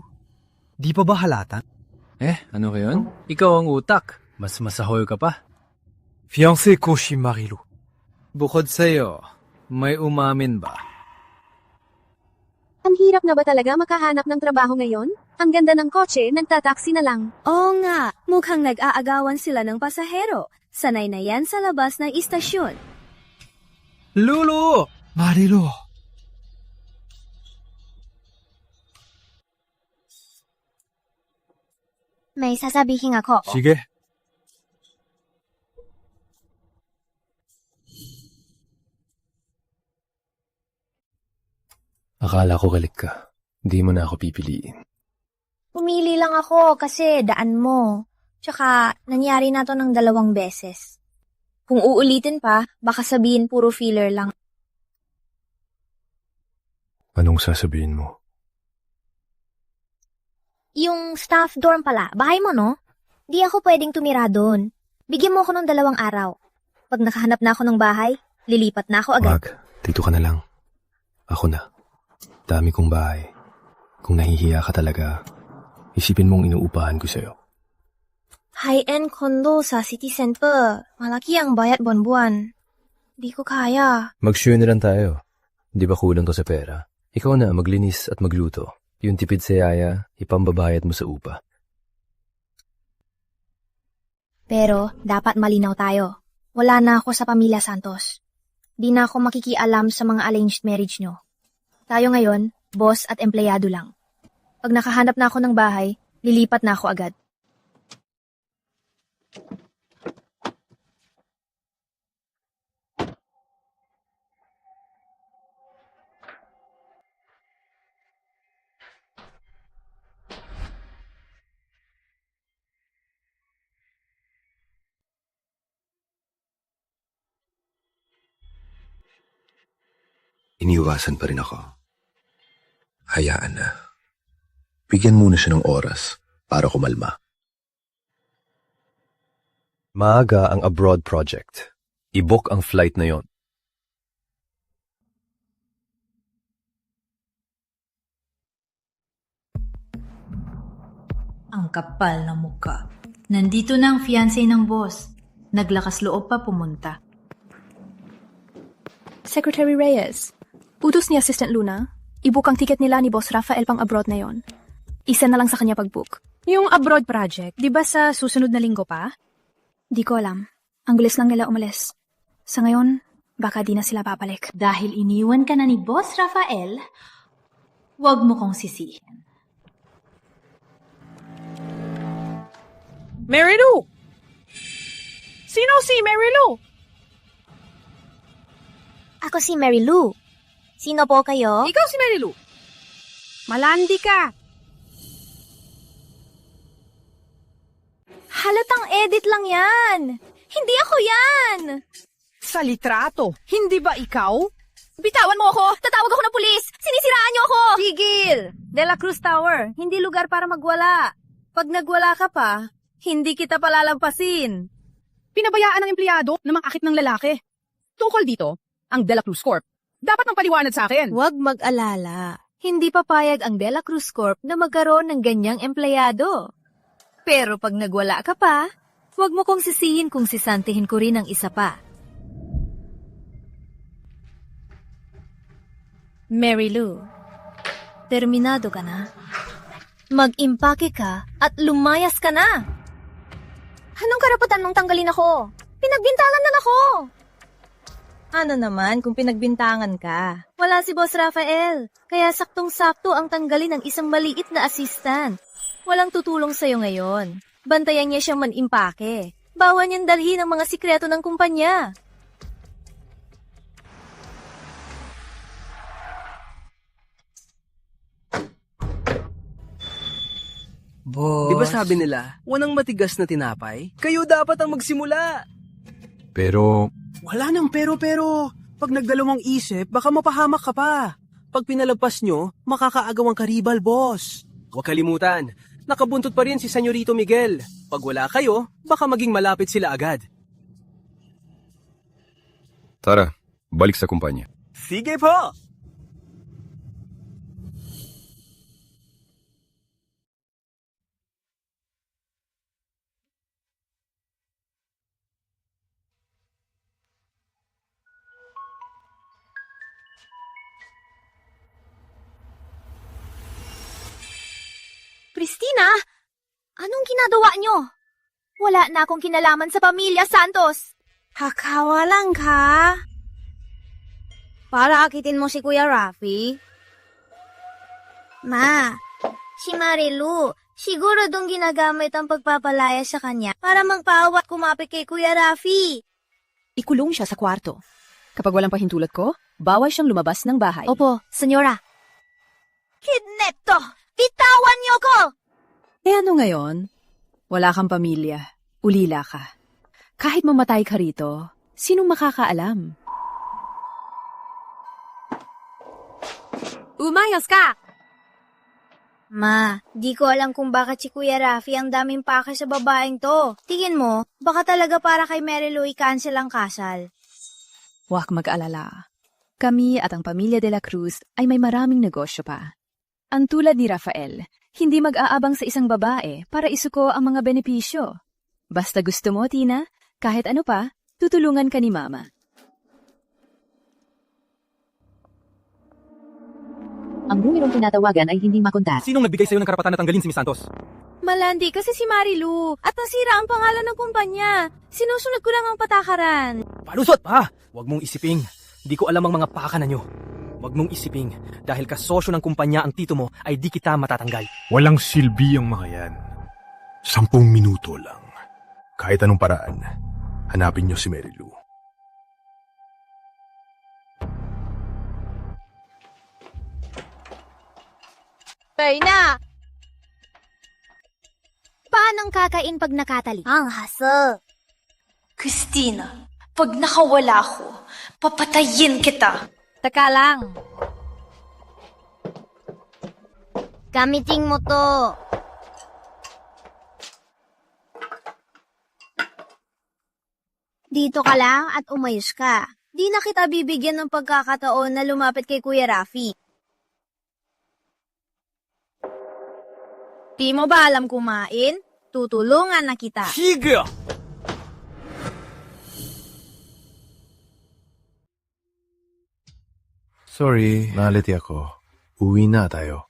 Di pa ba halata? Ano ka yun? Ikaw ang utak. Mas masahoy ka pa. Fiancé ko si Marilu. Bukod sa'yo, may umamin ba? Ang hirap na ba talaga makahanap ng trabaho ngayon? Ang ganda ng kotse, nagtataksi na lang. Oo nga, mukhang nag-aagawan sila ng pasahero. Sanay na yan sa labas ng istasyon. Lulu! Marilu! May sasabihin ako. Sige. Akala ko galit ka. Di mo na ako pipiliin. Pumili lang ako kasi daan mo. Tsaka, nangyari na to ng 2 beses. Kung uulitin pa, baka sabihin puro filler lang. Anong sasabihin mo? Yung staff dorm pala, bahay mo no? Di ako pwedeng tumira doon. Bigyan mo ako ng 2 araw. Pag nakahanap na ako ng bahay, lilipat na ako agad. Wag, dito ka na lang. Ako na. Dami kong bahay. Kung nahihiya ka talaga, isipin mong inuupahan ko sa'yo. High-end condo sa city center. Malaki ang bayad buwan-buwan. Di ko kaya. Mag-share na lang tayo. Di ba kulang to sa pera? Ikaw na maglinis at magluto. Yung tipid sa yaya, ipambabayad mo sa upa. Pero, dapat malinaw tayo. Wala na ako sa pamilya Santos. Di na ako makikialam sa mga arranged marriage nyo. Tayo ngayon, boss at empleyado lang. Pag nakahanap na ako ng bahay, lilipat na ako agad. Iniwasan pa rin ako. Hayaan na. Bigyan muna siya ng oras para kumalma. Maaga ang abroad project. I-book ang flight na yon. Ang kapal ng mukha. Nandito na ang fiancé ng boss. Naglakas loob pa pumunta. Secretary Reyes, utos ni Assistant Luna, i-book ang ticket nila ni Boss Rafael pang abroad na yon. Isa na lang sa kanya pag-book. Yung abroad project, di ba sa susunod na linggo pa? Di ko alam. Ang bilis lang nila umalis. Sa ngayon, baka di na sila babalik. Dahil iniwan ka na ni Boss Rafael, wag mo kong sisihin. Mary Lou! Sino si Mary Lou? Ako si Mary Lou. Sino po kayo? Ikaw si Mary Lou. Malandi ka. Halatang edit lang yan. Hindi ako yan. Sa litrato, hindi ba ikaw? Bitawan mo ako! Tatawag ako ng pulis! Sinisiraan niyo ako! Tigil! De La Cruz Tower, hindi lugar para magwala. Pag nagwala ka pa, hindi kita palalampasin. Pinabayaan ng empleyado na mang-akit ng lalaki. Tungkol dito, ang De La Cruz Corp. Dapat nang paliwanag sa akin. Huwag mag-alala. Hindi papayag ang De La Cruz Corp na magkaroon ng ganyang empleyado. Pero pag nagwala ka pa, huwag mo kong sisihin kung sisantihin ko rin ang isa pa. Mary Lou, terminado ka na. Mag-impake ka at lumayas ka na. Anong karapatan mong tanggalin ako? Pinagbintangan lang ako. Ano naman kung pinagbintangan ka? Wala si Boss Rafael, kaya saktong-sakto ang tanggalin ng isang maliit na assistant. Walang tutulong sa'yo ngayon. Bantayan niya siyang manimpake. Bawal niyang dalhin ang mga sikreto ng kumpanya. Boss. Di ba sabi nila, walang matigas na tinapay? Kayo dapat ang magsimula. Pero... Wala nang pero-pero. Pag nagdalawang isip, baka mapahamak ka pa. Pag pinalagpas nyo, makakaagaw ang karibal, boss. Huwag kalimutan, nakabuntot pa rin si Senyorito Miguel. Pag wala kayo, baka maging malapit sila agad. Tara, balik sa kumpanya. Sige po! Christina, anong ginagawa nyo? Wala na akong kinalaman sa pamilya Santos. Kakawalan ka? Para akitin mo si Kuya Rafi? Ma, si Marilu, siguro dong ginagamit ang pagpapalaya sa kanya para magpaawa at kumapit kay Kuya Rafi. Ikulong siya sa kwarto. Kapag walang pahintulot ko, bawal siyang lumabas ng bahay. Opo, senyora. Kidnap to! Bitawan niyo ko! Eh ano ngayon? Wala kang pamilya. Ulila ka. Kahit mamatay ka rito, sinong makakaalam? Umayos ka! Ma, di ko alam kung bakit si Kuya Rafi ang daming pake sa babaeng to. Tingin mo, baka talaga para kay Mary Lou i-cancel ang kasal. Huwag mag-alala. Kami at ang pamilya de la Cruz ay may maraming negosyo pa. Ang tulad ni Rafael, hindi mag-aabang sa isang babae para isuko ang mga benepisyo. Basta gusto mo, Tina, kahit ano pa, tutulungan ka ni Mama. Ang numerong tinatawagan ay hindi makontak. Sinong nagbigay sa'yo ng karapatan na tanggalin si Miss Santos? Malandi kasi si Marilu at nasira ang pangalan ng kumpanya. Sinusunod ko lang ang patakaran. Palusot pa! Huwag mong isiping. Di ko alam ang mga pakana nyo. Huwag mong isiping. Dahil kasosyo ng kumpanya ang tito mo, ay di kita matatanggal. Walang silbi ang mga yan. 10 minuto lang. Kahit anong paraan, hanapin niyo si Mary Lou. Na! Paanong kakain pag nakatali? Ang hasa. Christina, pag nakawala ako, papatayin kita. Taka lang. Gamitin mo to. Dito ka lang at umayos ka. Di na kita bibigyan ng pagkakataon na lumapit kay Kuya Rafi. Di mo ba alam kumain? Tutulungan na kita. Sige! Sorry, naliti ako. Uwi na tayo.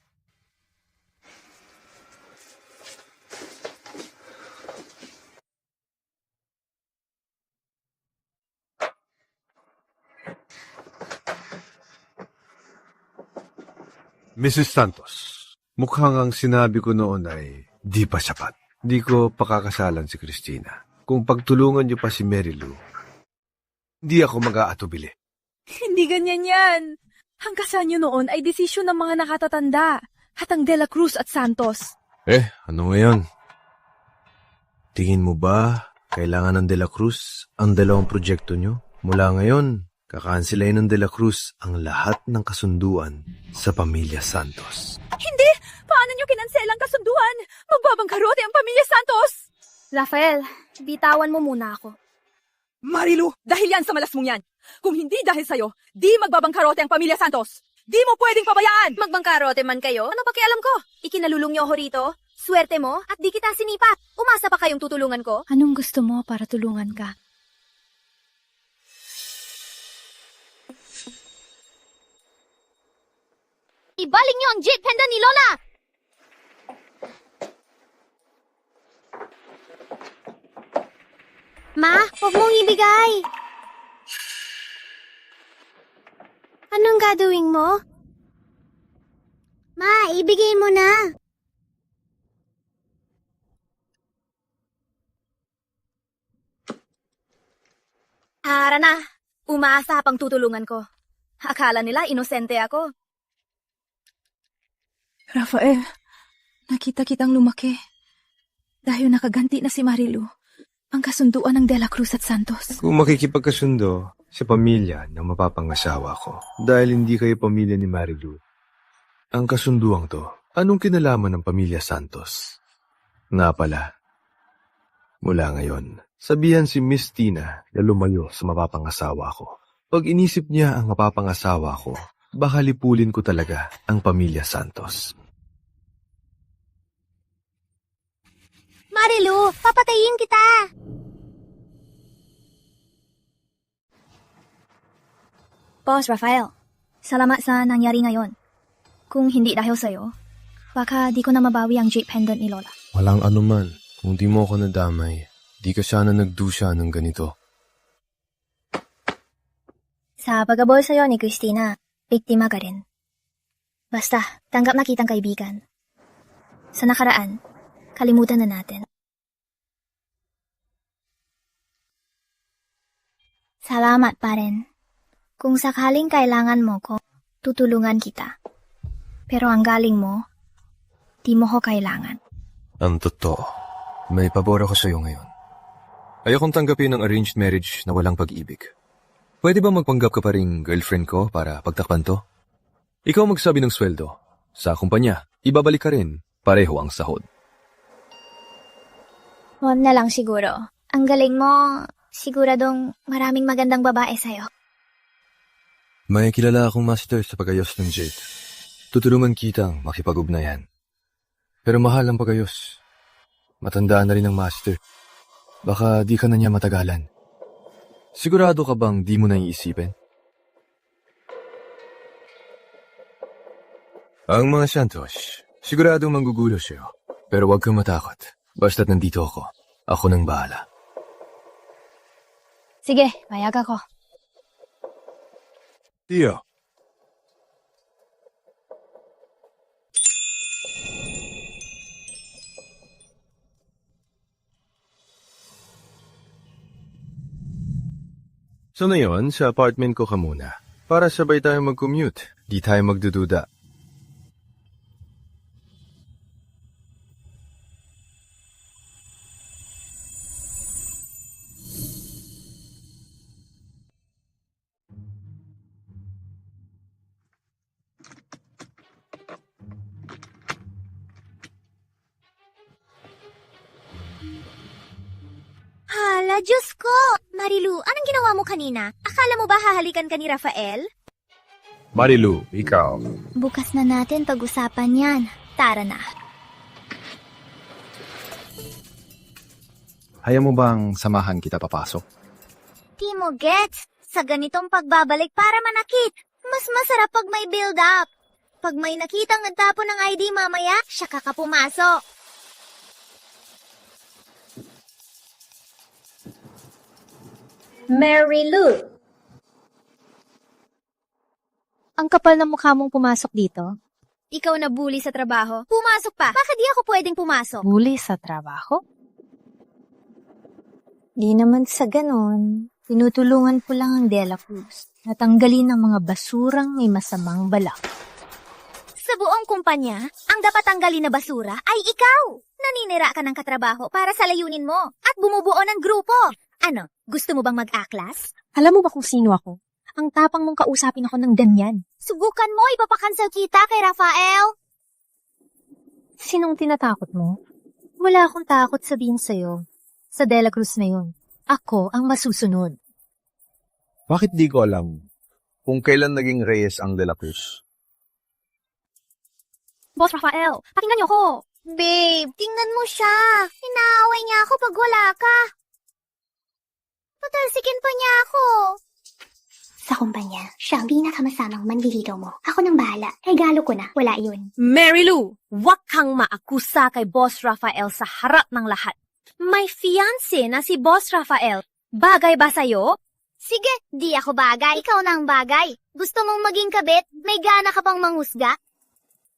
Mrs. Santos, mukhang ang sinabi ko noon ay di pa sapat. Di ko pakakasalan si Christina. Kung pagtulungan niyo pa si Mary Lou, di ako mag-aatubili. Hindi ganyan yan. Ang kasal niyo noon ay desisyon ng mga nakatatanda at ang De La Cruz at Santos. Ano ngayon? Tingin mo ba kailangan ng De La Cruz ang dalawang proyekto niyo? Mula ngayon, kakansilayin ng De La Cruz ang lahat ng kasunduan sa pamilya Santos. Hindi! Paano niyo kinansel ang kasunduan? Magbabangkarote ang pamilya Santos! Rafael, bitawan mo muna ako. Marilu, dahil yan sa malas mong yan. Kung hindi dahil sa'yo, di magbabangkarote ang pamilya Santos. Di mo pwedeng pabayaan! Magbangkarote man kayo? Ano pakialam ko? Ikinalulong niyo ako rito? Swerte mo at di kita sinipa. Umasa pa kayong tutulungan ko? Anong gusto mo para tulungan ka? Ibalik niyo ang jet pendant ni Lola! Ma, huwag mong ibigay. Anong gagawin mo? Ma, ibigay mo na. Tara na. Umaasa pang tutulungan ko. Akala nila inosente ako. Rafael, nakita kitang lumaki. Dahil nakaganti na si Marilu, ang kasunduan ng De La Cruz at Santos. Kung makikipagkasundo sa pamilya ng mapapangasawa ko, dahil hindi kayo pamilya ni Mary Lou, ang kasunduang to, anong kinalaman ng pamilya Santos? Nga pala, mula ngayon, sabihan si Miss Tina na lumayo sa mapapangasawa ko. Pag inisip niya ang mapapangasawa ko, baka lipulin ko talaga ang pamilya Santos. Marilu, papatayin kita. Boss Rafael, salamat sa nangyari ngayon. Kung hindi dahil sa'yo, baka di ko na mabawi ang jade pendant ni Lola. Walang anuman. Kung di mo ako nadamay, Di ka sana nagdusa ng ganito. Sa pag-abol sa'yo ni Christina, biktima ka rin. Basta, tanggap na kitang kaibigan. Sa nakaraan, kalimutan na natin. Salamat pa rin. Kung sakaling kailangan mo ko, tutulungan kita. Pero ang galing mo, di mo ko kailangan. Ang totoo, may pabor ako sa'yo ngayon. Ayokong tanggapin ang arranged marriage na walang pag-ibig. Pwede ba magpanggap ka pa rin girlfriend ko para pagtakpan to? Ikaw magsabi ng sweldo. Sa kumpanya, ibabalik ka rin. Pareho ang sahod. Huwag na lang siguro. Ang galing mo, siguradong maraming magandang babae sa'yo. May kilala akong master sa pagayos ng jet. Tutulungan kitang makipag-ugnayan. Pero mahal ang pagayos. Matandaan na rin ang master. Baka di ka na niya matagalan. Sigurado ka bang di mo na iisipin? Ang mga Santos, siguradong manggugulo siya. Pero huwag kang matakot. Basta't nandito ako. Ako nang bahala. Sige, payag ako. Tio. So ngayon, sa apartment ko ka muna. Para sabay tayo mag-commute. Di tayo magdududa. Hala, Diyos ko! Marilu, anong ginawa mo kanina? Akala mo ba hahalikan ka ni Rafael? Marilu, ikaw. Bukas na natin pag-usapan yan. Tara na. Hayaan mo bang samahan kita papasok? Di mo gets. Sa ganitong pagbabalik para manakit. Mas masarap pag may build-up. Pag may nakitang nagtapon ng ID mamaya, siya ka pumasok. Mary Lou! Ang kapal ng mukha mong pumasok dito. Ikaw na bully sa trabaho. Pumasok pa. Bakit di ako pwedeng pumasok? Bully sa trabaho? Di naman sa ganon. Tinutulungan ko lang ang Dela Cruz. Natanggalin ang mga basurang may masamang balak. Sa buong kumpanya, ang dapat tanggalin na basura ay ikaw. Naninira ka ng katrabaho para sa layunin mo at bumubuo ng grupo. Ano, gusto mo bang mag-aklas? Alam mo ba kung sino ako? Ang tapang mong kausapin ako ng ganyan. Subukan mo, ipapakansel kita kay Rafael. Sinong tinatakot mo? Wala akong takot sabihin sa'yo. Sa Dela Cruz na yun, ako ang masusunod. Bakit di ko alam kung kailan naging Reyes ang De La Cruz? Boss Rafael, pakinggan niyo ako. Babe, tingnan mo siya. Inaaway niya ako pag wala ka. Patalsikin pa niya ako. Sa kumpanya, siya ang pinakamasamang manliligaw mo. Ako nang bahala. Regalo ko na. Wala yun. Mary Lou, wag kang maakusa kay Boss Rafael sa harap ng lahat. May fiancé na si Boss Rafael. Bagay ba sa'yo? Sige, di ako bagay. Ikaw na ang bagay. Gusto mong maging kabit? May gana ka pang manghusga?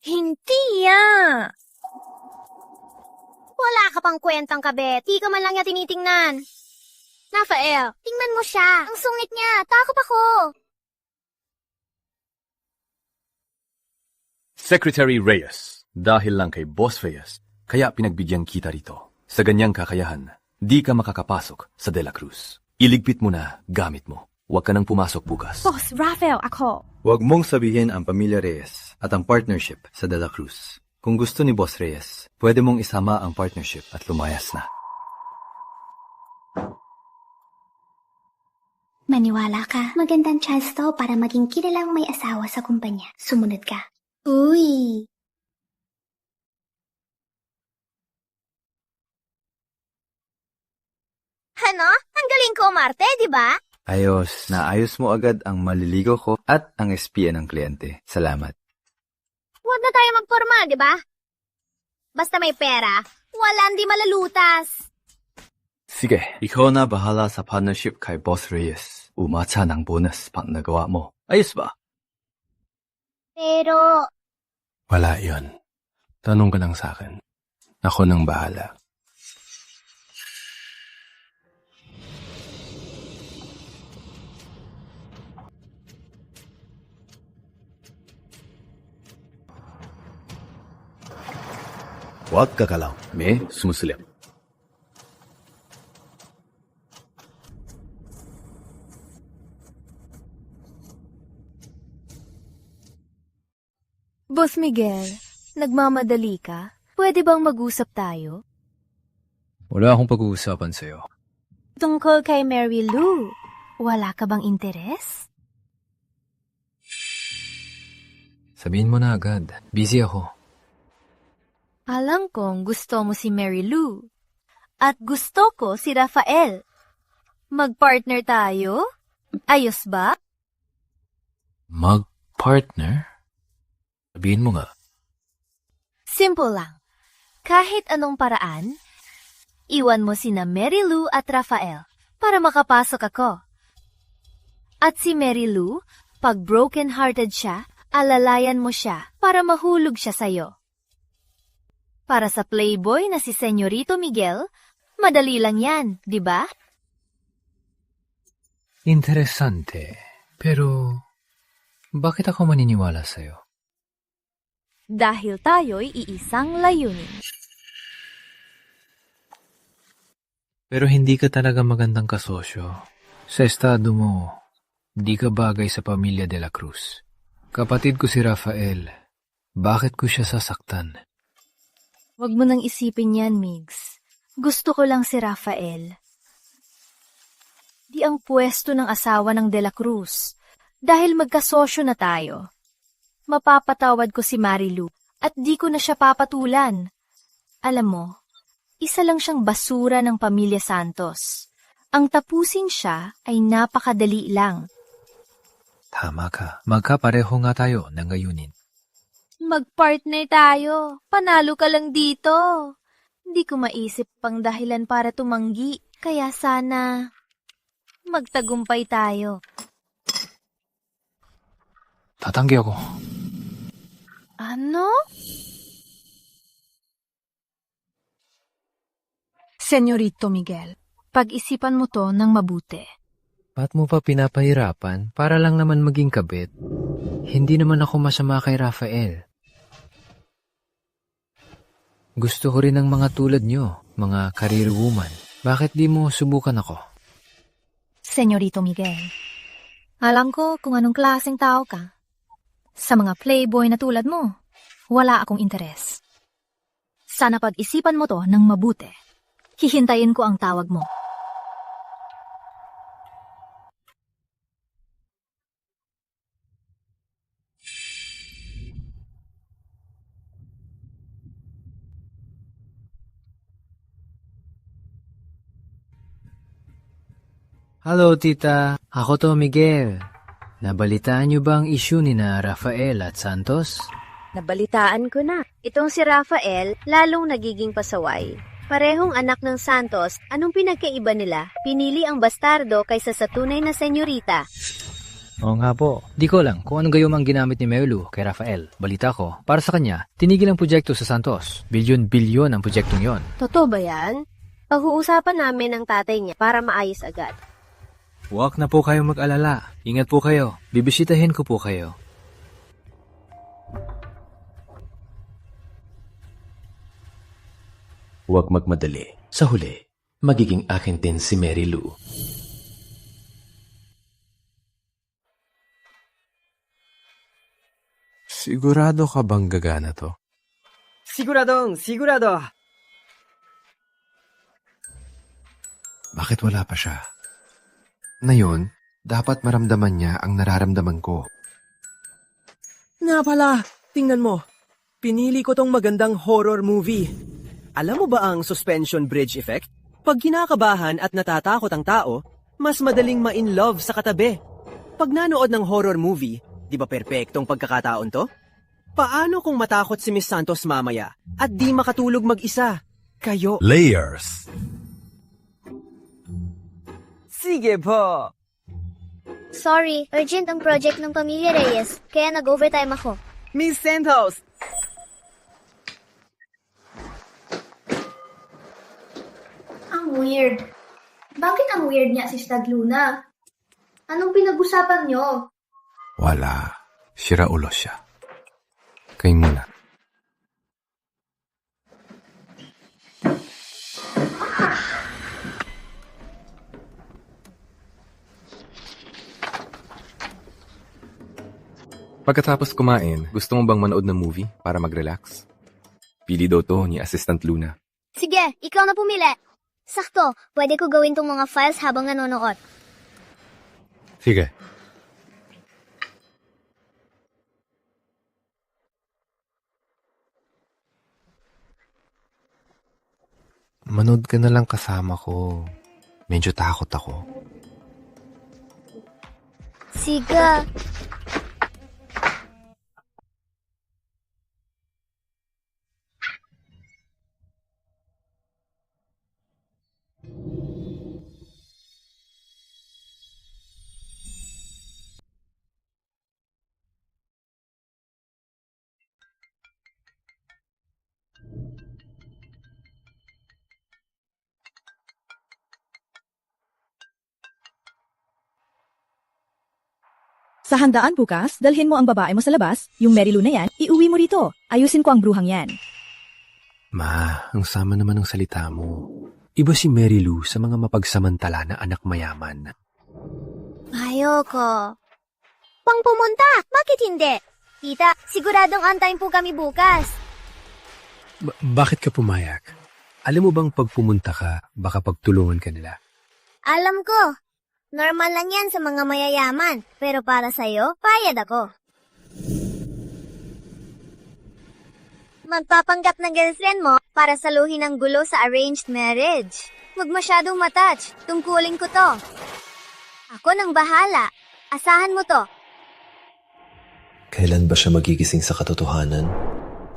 Hindi ah. Wala ka pang kwentang kabit. Di ka man lang niya tinitingnan. Rafael, tingnan mo siya. Ang sungit niya. Takot ako. Secretary Reyes, dahil lang kay Boss Reyes, kaya pinagbigyan kita rito. Sa ganyang kakayahan, di ka makakapasok sa De La Cruz. Iligpit mo na gamit mo. Huwag ka nang pumasok bukas. Boss Rafael, ako. Huwag mong sabihin ang pamilya Reyes at ang partnership sa De La Cruz. Kung gusto ni Boss Reyes, pwede mong isama ang partnership at lumayas na. Maniwala ka. Magandang chance to para maging kilalang may asawa sa kumpanya. Sumunod ka. Uy! Ano? Ang galing ko, Marte, di ba? Ayos, naayos mo agad ang maliligo ko at ang SPN ng kliyente. Salamat. Huwag na tayo magporma, di ba? Basta may pera, walang di malalutas. Sige, ikaw na bahala sa partnership kay Boss Reyes. Umatsa ng bonus pag nagawa mo. Ayos ba? Pero, Wala yon. Tanong ka lang sa akin. Ako nang bahala. Huwag kakalaw. May sumusilip. Boss Miguel, nagmamadali ka? Pwede bang mag-usap tayo? Wala akong pag-uusapan sa'yo. Tungkol kay Mary Lou, wala ka bang interes? Sabihin mo na agad. Busy ako. Alam kong gusto mo si Mary Lou. At gusto ko si Rafael. Mag-partner tayo? Ayos ba? Mag-partner? Sabihin mo nga. Simple lang. Kahit anong paraan, iwan mo sina Mary Lou at Rafael para makapasok ako. At si Mary Lou, pag broken-hearted siya, alalayan mo siya para mahulog siya sa'yo. Para sa playboy na si Senyorito Miguel, madali lang yan, di ba? Interesante. Pero, bakit ako maniniwala sa'yo? Dahil tayo'y iisang layunin. Pero hindi ka talaga magandang kasosyo. Sa estado mo, di ka bagay sa pamilya de la Cruz. Kapatid ko si Rafael. Bakit ko siya sasaktan? Huwag mo nang isipin yan, Migs. Gusto ko lang si Rafael. Di ang pwesto ng asawa ng De La Cruz. Dahil magkasosyo na tayo. Mapapatawad ko si Marilu at di ko na siya papatulan. Alam mo, isa lang siyang basura ng pamilya Santos. Ang tapusin siya ay napakadali lang. Tama ka. Magkapareho nga tayo ng gayunin. Mag-partner tayo. Panalo ka lang dito. Hindi ko maisip pang dahilan para tumanggi. Kaya sana magtagumpay tayo. Tatanggi ako. Ano? Senyorito Miguel, pag-isipan mo to ng mabuti. Ba't mo pa pinapahirapan para lang naman maging kabit? Hindi naman ako masama kay Rafael. Gusto ko rin ng mga tulad nyo, mga career woman. Bakit di mo subukan ako? Senyorito Miguel, alam ko kung anong klaseng tao ka. Sa mga playboy na tulad mo, wala akong interes. Sana pag-isipan mo to ng mabuti. Hihintayin ko ang tawag mo. Hello, tita. Ako to, Miguel. Nabalitaan niyo ba ang issue ni na Rafael at Santos? Nabalitaan ko na. Itong si Rafael, lalong nagiging pasaway. Parehong anak ng Santos, anong pinagkaiba nila? Pinili ang bastardo kaysa sa tunay na senyorita. Oo nga po. Di ko lang kung anong gayom ang ginamit ni Melu kay Rafael. Balita ko, para sa kanya, tinigil ang proyekto sa Santos. Bilyon-bilyon ang proyektong yon. Totoo ba yan? Pag-uusapan namin ng tatay niya para maayos agad. Huwag na po kayong mag-alala. Ingat po kayo. Bibisitahin ko po kayo. Huwag magmadali. Sa huli, magiging akin din si Mary Lou. Sigurado ka bang gagana to? Siguradong, sigurado. Bakit wala pa siya? Ngayon, dapat maramdaman niya ang nararamdaman ko. Nga pala, tingnan mo. Pinili ko tong magandang horror movie. Alam mo ba ang suspension bridge effect? Pag kinakabahan at natatakot ang tao, mas madaling ma-in-love sa katabi. Pag nanood ng horror movie, di ba perpektong pagkakataon to? Paano kung matakot si Miss Santos mamaya at di makatulog mag-isa? Kayo... Layers. Sige po. Sorry, urgent ang project ng Pamilya Reyes, kaya nag-overtime ako. Miss Santos! Ang weird. Bakit ang weird niya, Sister Luna? Anong pinag-usapan niyo? Wala. Sira ulo siya. Kayo muna. Pagkatapos kumain, gusto mo bang manood ng movie para mag-relax? Pili daw to ni Assistant Luna. Sige, ikaw na pumili. Sakto, pwede ko gawin tong mga files habang nanonood. Sige. Manood ka na lang kasama ko. Medyo takot ako. Sige. Sa handaan bukas, dalhin mo ang babae mo sa labas, yung Mary Lou na yan, iuwi mo rito. Ayusin ko ang bruhang yan. Ma, ang sama naman ng salita mo. Iba si Mary Lou sa mga mapagsamantala na anak mayaman. Ayoko. Pang pumunta, bakit hindi? Tita, siguradong on time po kami bukas. Bakit ka pumayag? Alam mo bang pag pumunta ka, baka pagtulungan ka nila? Alam ko. Normal lang yan sa mga mayayaman. Pero para sa'yo, payad ako. Magpapanggap ng girlfriend mo para saluhin ang gulo sa arranged marriage. Huwag masyadong matouch. Tungkulin ko to. Ako nang bahala. Asahan mo to. Kailan ba siya magigising sa katotohanan?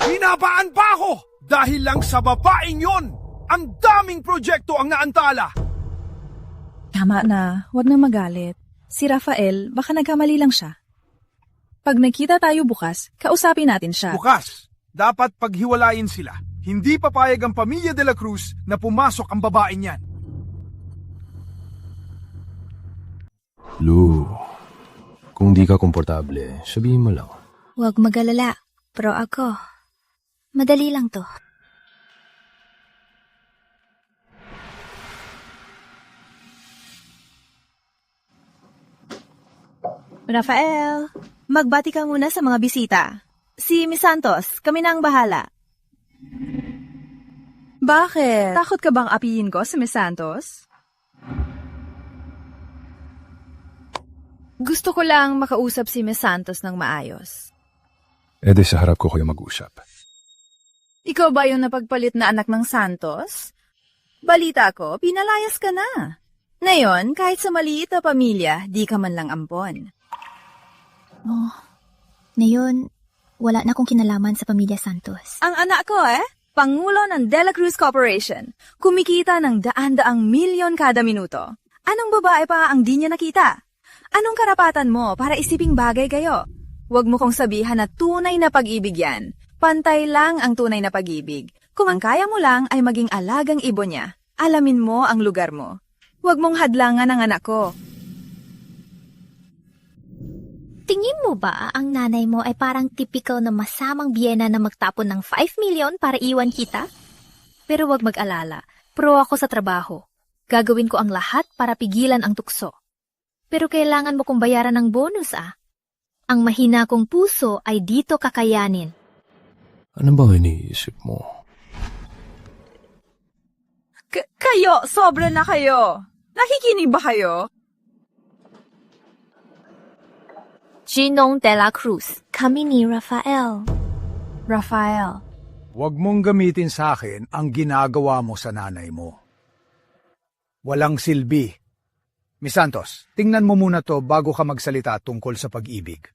Hinabaan pa ako! Dahil lang sa babaeng yon! Ang daming proyekto ang naantala! Tama na, huwag na magalit. Si Rafael, baka nagkamali lang siya. Pag nakita tayo bukas, kausapin natin siya. Bukas, dapat paghiwalayin sila. Hindi papayag ang pamilya de la Cruz na pumasok ang babaeng yan. Lou, kung di ka komportable, sabihin mo lang. Huwag mag-alala, pro ako. Madali lang to. Rafael, magbati ka muna sa mga bisita. Si Miss Santos, kami na ang bahala. Bakit? Takot ka bang apihin ko si Miss Santos? Gusto ko lang makausap si Miss Santos ng maayos. Di sa harap ko kayo mag-usap. Ikaw ba yung napagpalit na anak ng Santos? Balita ko, pinalayas ka na. Ngayon, kahit sa maliit na pamilya, di ka man lang ampon. Oh, ngayon, wala na akong kinalaman sa pamilya Santos. Ang anak ko Pangulo ng De La Cruz Corporation. Kumikita ng daan-daang milyon kada minuto. Anong babae pa ang di niya nakita? Anong karapatan mo para isiping bagay kayo? Huwag mo kong sabihan na tunay na pag-ibig yan. Pantay lang ang tunay na pag-ibig. Kung ang kaya mo lang ay maging alagang ibon niya, alamin mo ang lugar mo. Huwag mong hadlangan ang anak ko. Tingin mo ba ang nanay mo ay parang typical na masamang biyena na magtapon ng 5 million para iwan kita? Pero wag mag-alala, pro ako sa trabaho. Gagawin ko ang lahat para pigilan ang tukso. Pero kailangan mo kong bayaran ng bonus Ang mahina kong puso ay dito kakayanin. Ano bang iniisip mo? Kayo, sobra na kayo. Nakikinig ba kayo? Ginong de la Cruz, kami ni Rafael. Rafael. Huwag mong gamitin sa akin ang ginagawa mo sa nanay mo. Walang silbi. Miss Santos, tingnan mo muna to bago ka magsalita tungkol sa pag-ibig.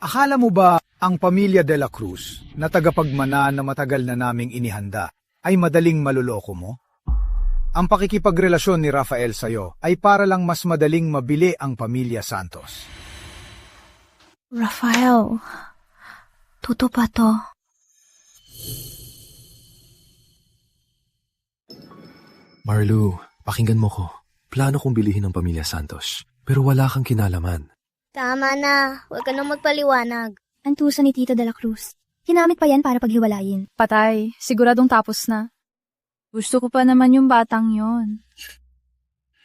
Akala mo ba ang pamilya de la Cruz na tagapagmana na matagal na naming inihanda ay madaling maluloko mo? Ang pakikipagrelasyon ni Rafael sa'yo ay para lang mas madaling mabili ang pamilya Santos. Rafael, totoo ba to? Marlu, pakinggan mo ko. Plano kong bilihin ang pamilya Santos, pero wala kang kinalaman. Tama na. Huwag ka nang magpaliwanag. Ang tusa ni Tito de la Cruz. Ginamit pa yan para paghiwalayin. Patay, siguradong tapos na. Gusto ko pa naman yung batang yon.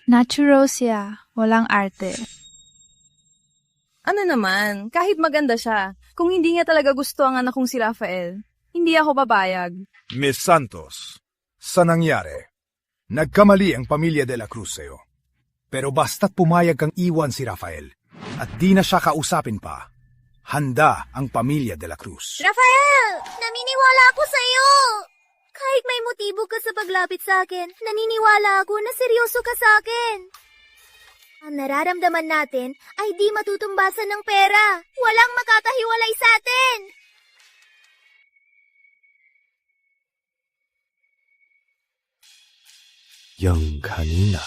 Natural siya, walang arte. Ano naman, kahit maganda siya, kung hindi niya talaga gusto ang anak kong si Rafael, hindi ako babayag. Miss Santos, sa nangyari, nagkamali ang pamilya de la Cruz sa'yo. Pero basta't pumayag kang iwan si Rafael at di na siya kausapin pa, handa ang pamilya de la Cruz. Rafael! Naniniwala ako sa'yo! Kahit may motibo ka sa paglapit sa akin, naniniwala ako na seryoso ka sa akin. Ang nararamdaman natin ay di matutumbasan ng pera. Walang makakahiwalay sa atin. Yang kanina.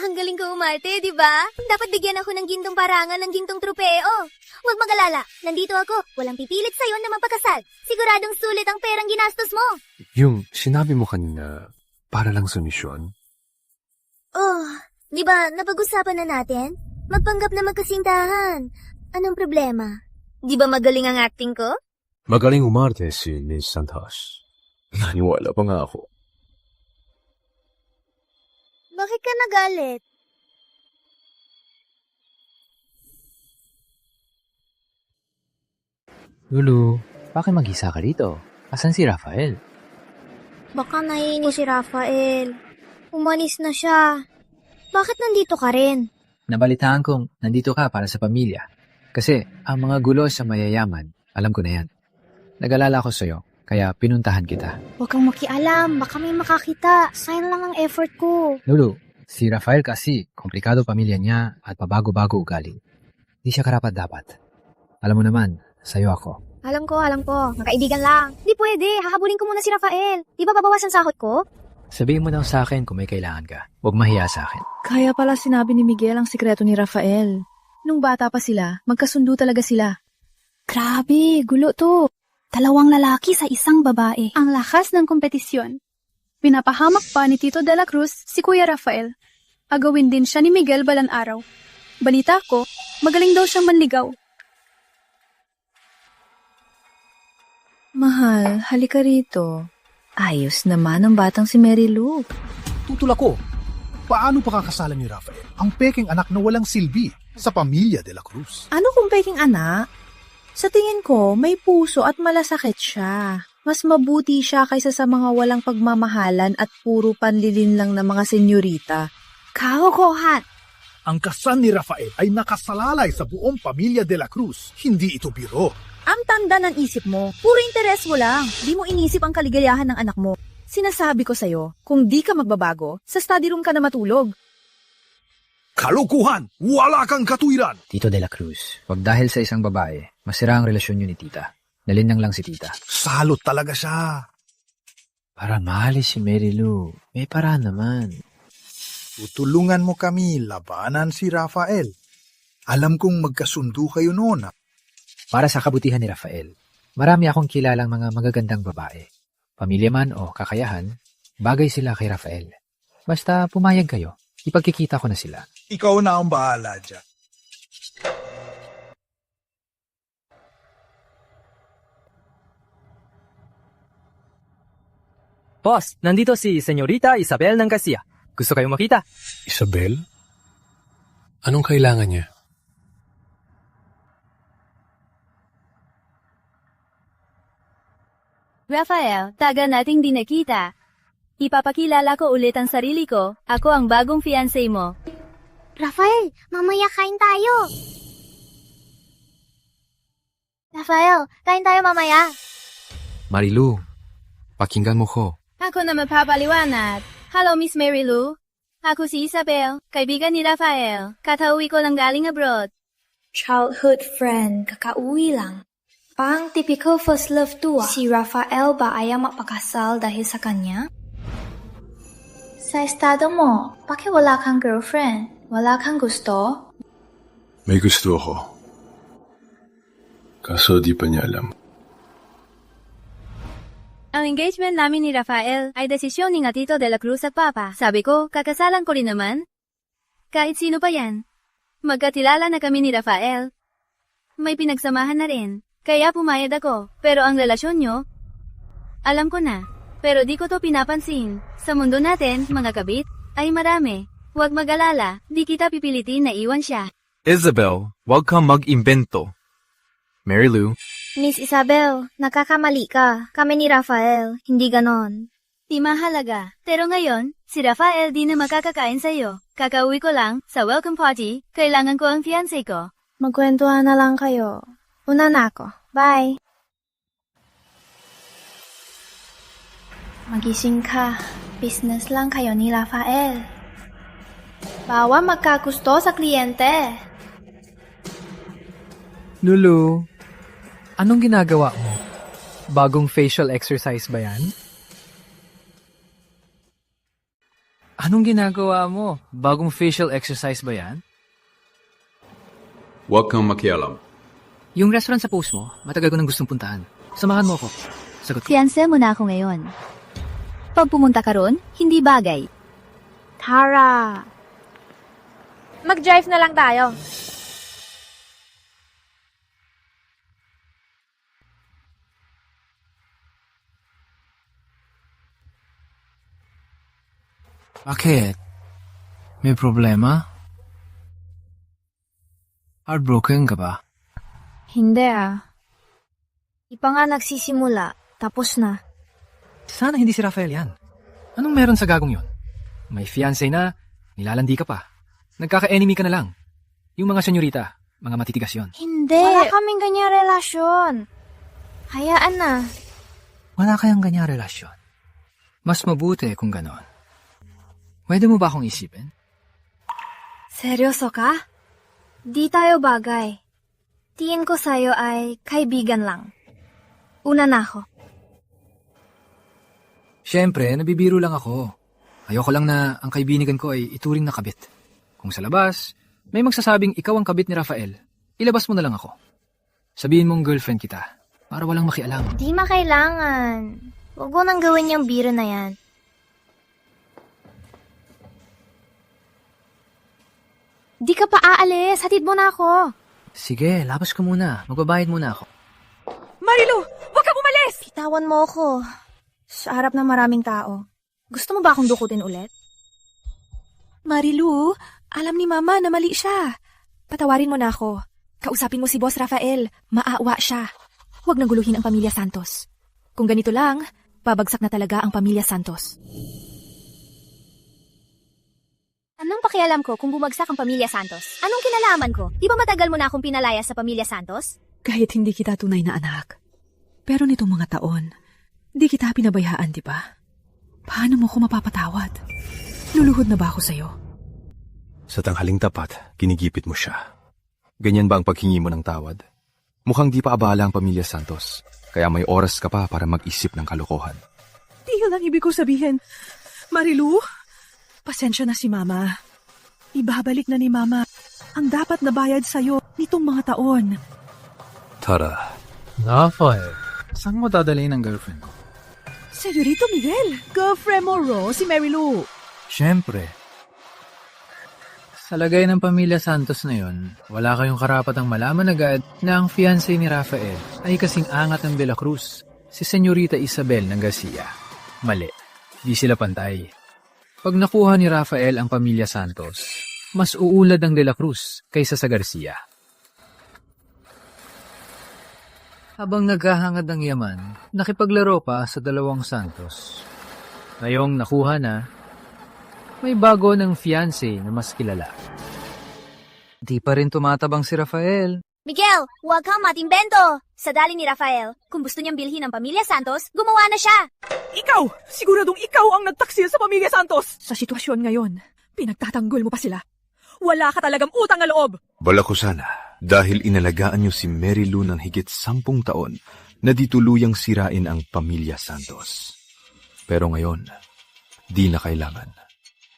Ang galing ko umarte, di ba? Dapat bigyan ako ng gintong parangal ng gintong trupeo. Huwag mag-alala, nandito ako. Walang pipilit sa'yo na magpakasal. Siguradong sulit ang perang ginastos mo. Yung sinabi mo kanina, para lang sa misyon? Oh, di ba napag-usapan na natin? Magpanggap na magkasintahan. Anong problema? Di ba magaling ang acting ko? Magaling umarte si Miss Santos. Naniwala pa nga ako. Bakit ka nagalit? Lulu, bakit mag-isa ka dito? Asan si Rafael? Baka naiinis si Rafael. Umalis na siya. Bakit nandito ka rin? Nabalitaan kong nandito ka para sa pamilya. Kasi ang mga gulo sa mayayaman, alam ko na yan. Nag-alala ko sa'yo, kaya pinuntahan kita. Huwag kang makialam. Baka may makakita. Sayang lang ang effort ko. Lulu, si Rafael kasi, komplikado pamilya niya at pabago-bago ugali. Di siya karapat-dapat. Alam mo naman, sa'yo ako. Alam ko. Magkaibigan lang. Di pwede. Hahabulin ko muna si Rafael. Di ba babawasan sahod ko? Sabihin mo daw sa akin kung may kailangan ka. Huwag mahiya sa akin. Kaya pala sinabi ni Miguel ang sikreto ni Rafael. Nung bata pa sila, magkasundo talaga sila. Grabe, gulo to. 2 lalaki sa isang babae. Ang lakas ng kompetisyon. Pinapahamak pa ni Tito de la Cruz si Kuya Rafael. Agawin din siya ni Miguel balang araw. Balita ko, magaling daw siyang manligaw. Mahal, halika rito. Ayos naman ang batang si Mary Lou. Tutol ako. Paano pakakasalan ni Rafael ang peking anak na walang silbi sa pamilya de la Cruz? Ano kung peking anak? Sa tingin ko, may puso at malasakit siya. Mas mabuti siya kaysa sa mga walang pagmamahalan at puro panlilin lang ng mga senyorita. Kahokohan! Ang kasal ni Rafael ay nakasalalay sa buong pamilya de la Cruz. Hindi ito biro. Ang tanda ng isip mo, puro interes mo lang. Di mo inisip ang kaligayahan ng anak mo. Sinasabi ko sa'yo, kung di ka magbabago, sa study room ka na matulog. Kalukuhan! Wala kang katuwiran! Tito de la Cruz, wag dahil sa isang babae, masira ang relasyon niyo ni tita. Nalinang lang si tita. Salot talaga siya. Para mahalin si Mary Lou, may paraan naman. Tutulungan mo kami labanan si Rafael. Alam kong magkasundo kayo noon. Para sa kabutihan ni Rafael, marami akong kilalang mga magagandang babae. Pamilya man o kakayahan, bagay sila kay Rafael. Basta pumayag kayo, ipagkikita ko na sila. Ikaw na ang bahala dyan. Boss, nandito si Senyorita Isabel ng Garcia. Gusto kayong makita? Isabel? Anong kailangan niya? Rafael, tagal nating di nakita. Ipapakilala ko ulit ang sarili ko. Ako ang bagong fiancé mo. Rafael, mamaya kain tayo. Rafael, kain tayo mamaya. Marilu, pakinggan mo ko. Ako na mapapaliwanag. Hello, Miss Mary Lou. Ako si Isabel, kaibigan ni Rafael. Katauwi ko lang galing abroad. Childhood friend, kakauwi lang. Pang typical first love to. Si Rafael ba ayaw mapakasal dahil sa kanya? Sa estado mo, bakit wala kang girlfriend? Wala kang gusto? May gusto ako. Kaso di pa niya alam. Ang engagement namin ni Rafael ay desisyon ni Tito de la Cruz at Papa. Sabi ko, kakasalan ko rin naman. Kahit sino pa yan. Magkakilala na kami ni Rafael. May pinagsamahan na rin. Kaya pumayag ako. Pero ang relasyon nyo, alam ko na. Pero di ko to pinapansin. Sa mundo natin, mga kabit, ay marami. Huwag mag-alala, di kita pipilitin na iwan siya. Isabel, huwag kang mag-imbento. Mary Lou, Miss Isabel, nakakamali ka. Kami ni Rafael, hindi ganon. Di mahalaga. Pero ngayon, si Rafael di na makakakain sa'yo. Kakauwi ko lang, sa welcome party, kailangan ko ang fiancé ko. Magkwentuhan na lang kayo. Una na ako. Bye. Magising ka. Business lang kayo ni Rafael. Bawal magkagusto sa kliyente. Lulu, anong ginagawa mo? Bagong facial exercise ba yan? Anong ginagawa mo? Bagong facial exercise ba yan? Huwag kang makialam. Yung restaurant sa post mo, matagal ko nang gustong puntahan. Samahan mo ako. Sagot ko. Fiancé mo na ako ngayon. Pag pumunta ka ron, hindi bagay. Tara. Mag-drive na lang tayo. Bakit? May problema? Heartbroken ka ba? Hindi Di pa nga nagsisimula. Tapos na. Sana hindi si Rafael yan. Anong meron sa gagong yon? May fiancé na, nilalandi ka pa. Nagkaka-enemy ka na lang. Yung mga senyorita, mga matitigas yon. Hindi. Wala kaming ganyan relasyon. Hayaan na. Wala kayang ganyang relasyon. Mas mabuti kung ganon. Pwede mo ba akong isipin? Seryoso ka? Di tayo bagay. Tingin ko sa'yo ay kaibigan lang. Una na ako. Siyempre, nabibiro lang ako. Ayoko lang na ang kaibigan ko ay ituring na kabit. Kung sa labas, may magsasabing ikaw ang kabit ni Rafael, ilabas mo na lang ako. Sabihin mong girlfriend kita, para walang makialam. Di makailangan. Huwag mo nang gawin yung biro na yan. Di ka pa aalis. Hatid mo na ako. Sige, labas ka muna. Magbabayad muna ako. Marilu! Huwag kang umalis! Bitawan mo ako. Sa harap ng maraming tao. Gusto mo ba akong dukutin ulit? Marilu, alam ni Mama na mali siya. Patawarin mo na ako. Kausapin mo si Boss Rafael. Maawa siya. Huwag nang guluhin ang pamilya Santos. Kung ganito lang, babagsak na talaga ang pamilya Santos. Anong pakialam ko kung bumagsak ang pamilya Santos? Anong kinalaman ko? Di ba matagal mo na akong pinalaya sa pamilya Santos? Kahit hindi kita tunay na anak. Pero nitong mga taon, di kita pinabayaan, di ba? Paano mo ko mapapatawad? Luluhod na ba ako sa'yo? Sa tanghaling tapat, kinigipit mo siya. Ganyan ba ang paghingi mo ng tawad? Mukhang di pa abala ang pamilya Santos, kaya may oras ka pa para mag-isip ng kalokohan. Di yun ang ibig ko sabihin. Marilu, pasensya na si Mama. Ibabalik na ni Mama ang dapat na bayad sa'yo nitong mga taon. Tara. Rafael, saan mo dadalhin ang girlfriend ko? Senyorito Miguel, girlfriend mo Ro, si Marilu. Siyempre. Sa lagay ng pamilya Santos na yon, wala kayong karapatang malaman agad na ang fiancé ni Rafael ay kasing angat ng De La Cruz, si Senyorita Isabel ng Garcia. Mali, di sila pantay. Pag nakuha ni Rafael ang pamilya Santos, mas uulad ang De La Cruz kaysa sa Garcia. Habang naghahangad ng yaman, nakipaglaro pa sa dalawang Santos. Ngayong nakuha na, may bago ng fiancé na mas kilala. Di pa rin tumatabang si Rafael. Miguel, huwag kang matimbento! Sa dali ni Rafael, kung gusto niyang bilhin ang pamilya Santos, gumawa na siya! Ikaw! Siguradong ikaw ang nagtaksil sa pamilya Santos! Sa sitwasyon ngayon, pinagtatanggol mo pa sila. Wala ka talagang utang na loob! Bala ko sana, dahil inalagaan niyo si Mary Lou ng higit 10 taon na di tuluyang sirain ang pamilya Santos. Pero ngayon, di na kailangan.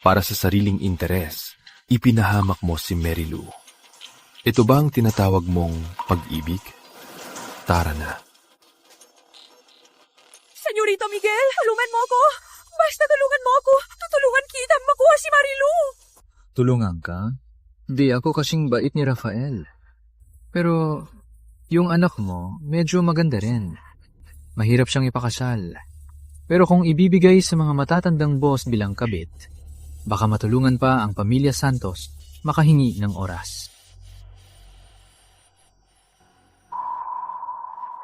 para sa sariling interes, ipinahamak mo si Mary Lou. Ito ba ang tinatawag mong pag-ibig? Tara na. Senyorito Miguel, tulungan mo ako. Basta tulungan mo ako. Tutulungan kita makuha si Marilu. Tulungan ka? Di ako kasing bait ni Rafael. Pero yung anak mo, medyo maganda rin. Mahirap siyang ipakasal. Pero kung ibibigay sa mga matatandang boss bilang kabit, baka matulungan pa ang pamilya Santos makahingi ng oras.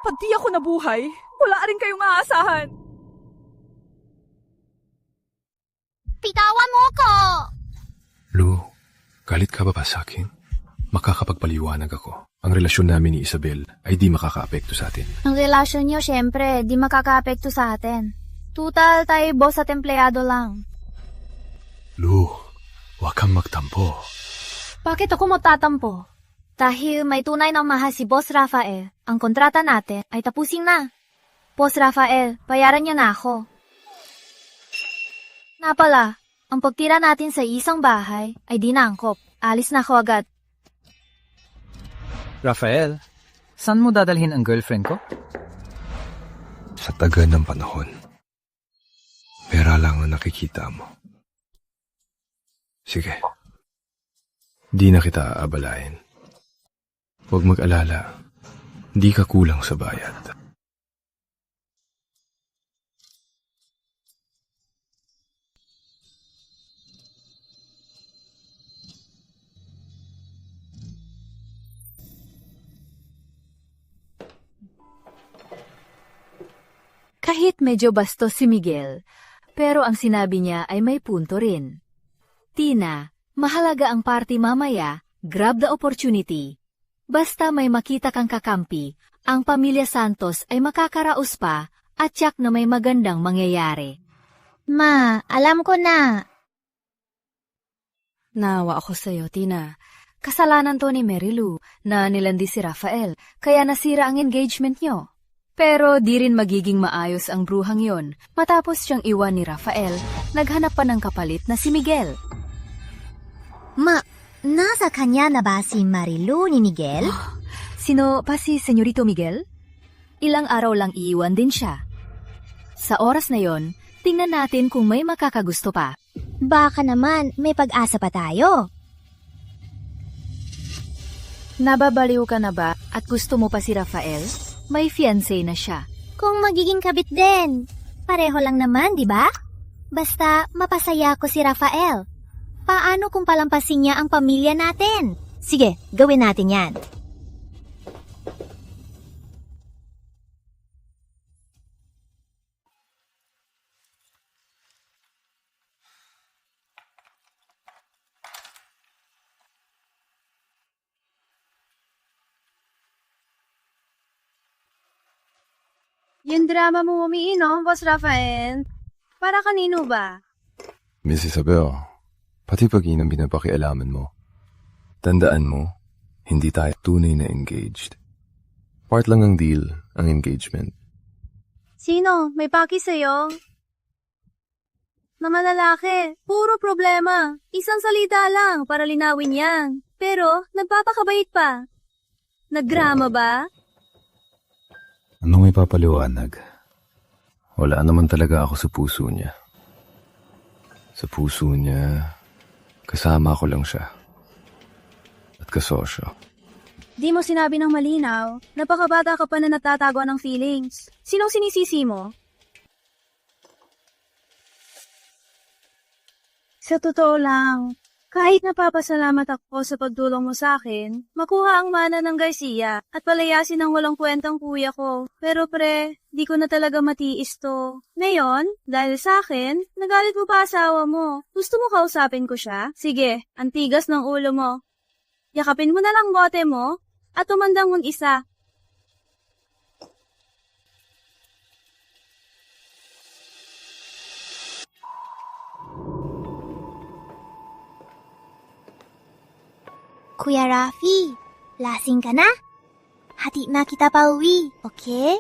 Pag di ako nabuhay, wala rin kayong aasahan. Pitawan mo ko! Lou, galit ka ba sa akin? Makakapagpaliwanag ako. Ang relasyon namin ni Isabel ay di makakaapekto sa atin. Ang relasyon niyo, syempre, di makaka-apekto sa atin. Tutal, tayo boss at empleyado lang. Lou, huwag kang magtampo. Bakit ako magtatampo? Dahil may tunay na mahal si Boss Rafael, ang kontrata natin ay tapusin na. Boss Rafael, bayaran niya na ako. Napala, ang pagtira natin sa isang bahay ay dinangkop. Alis na ako agad. Rafael, saan mo dadalhin ang girlfriend ko? Sa taga ng panahon. Pera lang ang nakikita mo. Sige. Di na kita aabalain. Huwag mag-alala. Di ka kulang sa bayad. Kahit medyo bastos si Miguel, pero ang sinabi niya ay may punto rin. Tina, mahalaga ang party mamaya, grab the opportunity. Basta may makita kang kakampi, ang pamilya Santos ay makakaraos pa at tiyak na may magandang mangyayari. Ma, alam ko na. Nawa ako sa'yo, Tina. Kasalanan to ni Mary Lou na nilandi si Rafael, kaya nasira ang engagement nyo. Pero di rin magiging maayos ang bruhang yon matapos siyang iwan ni Rafael, naghanap pa ng kapalit na si Miguel. Nasa kanya na ba si Marilu ni Miguel? Sino pa si Senyorito Miguel? Ilang araw lang iiwan din siya. Sa oras na yon, tingnan natin kung may makakagusto pa. Baka naman may pag-asa pa tayo. Nababaliw ka na ba at gusto mo pa si Rafael? May fiancé na siya. Kung magiging kabit din, pareho lang naman, di ba? Basta mapasaya ko si Rafael. Paano kung palampasin niya ang pamilya natin? Sige, gawin natin yan. Yung drama mo umiinom, Boss Rafael. Para kanino ba? Miss Isabel, pati pag-inom binapakialaman mo. Tandaan mo, hindi tayo tunay na engaged. Part lang ang deal, ang engagement. Sino? May paki sa'yo? Mga lalaki, puro problema. Isang salita lang para linawin yan. Pero, nagpapakabait pa. Nagdrama ba? Anong ipapaliwanag? Wala naman talaga ako sa puso niya. Sa puso niya, kasama ko lang siya. At kasosyo. Di mo sinabi ng malinaw, napakabata ka pa na natatago ng feelings. Sinong sinisisi mo? Sa totoo lang, kahit napapasalamat ako sa pagtulong mo sa akin, makuha ang mana ng Garcia at palayasin ang walang kwentang kuya ko. Pero pre, di ko na talaga matiis to. Ngayon, dahil sa akin, nagalit mo pa asawa mo. Gusto mo kausapin ko siya? Sige, ang tigas ng ulo mo. Yakapin mo na lang bote mo at tumandang mag-isa. Kuya Rafi, lasing ka na? Hati na kita pa uwi, okay?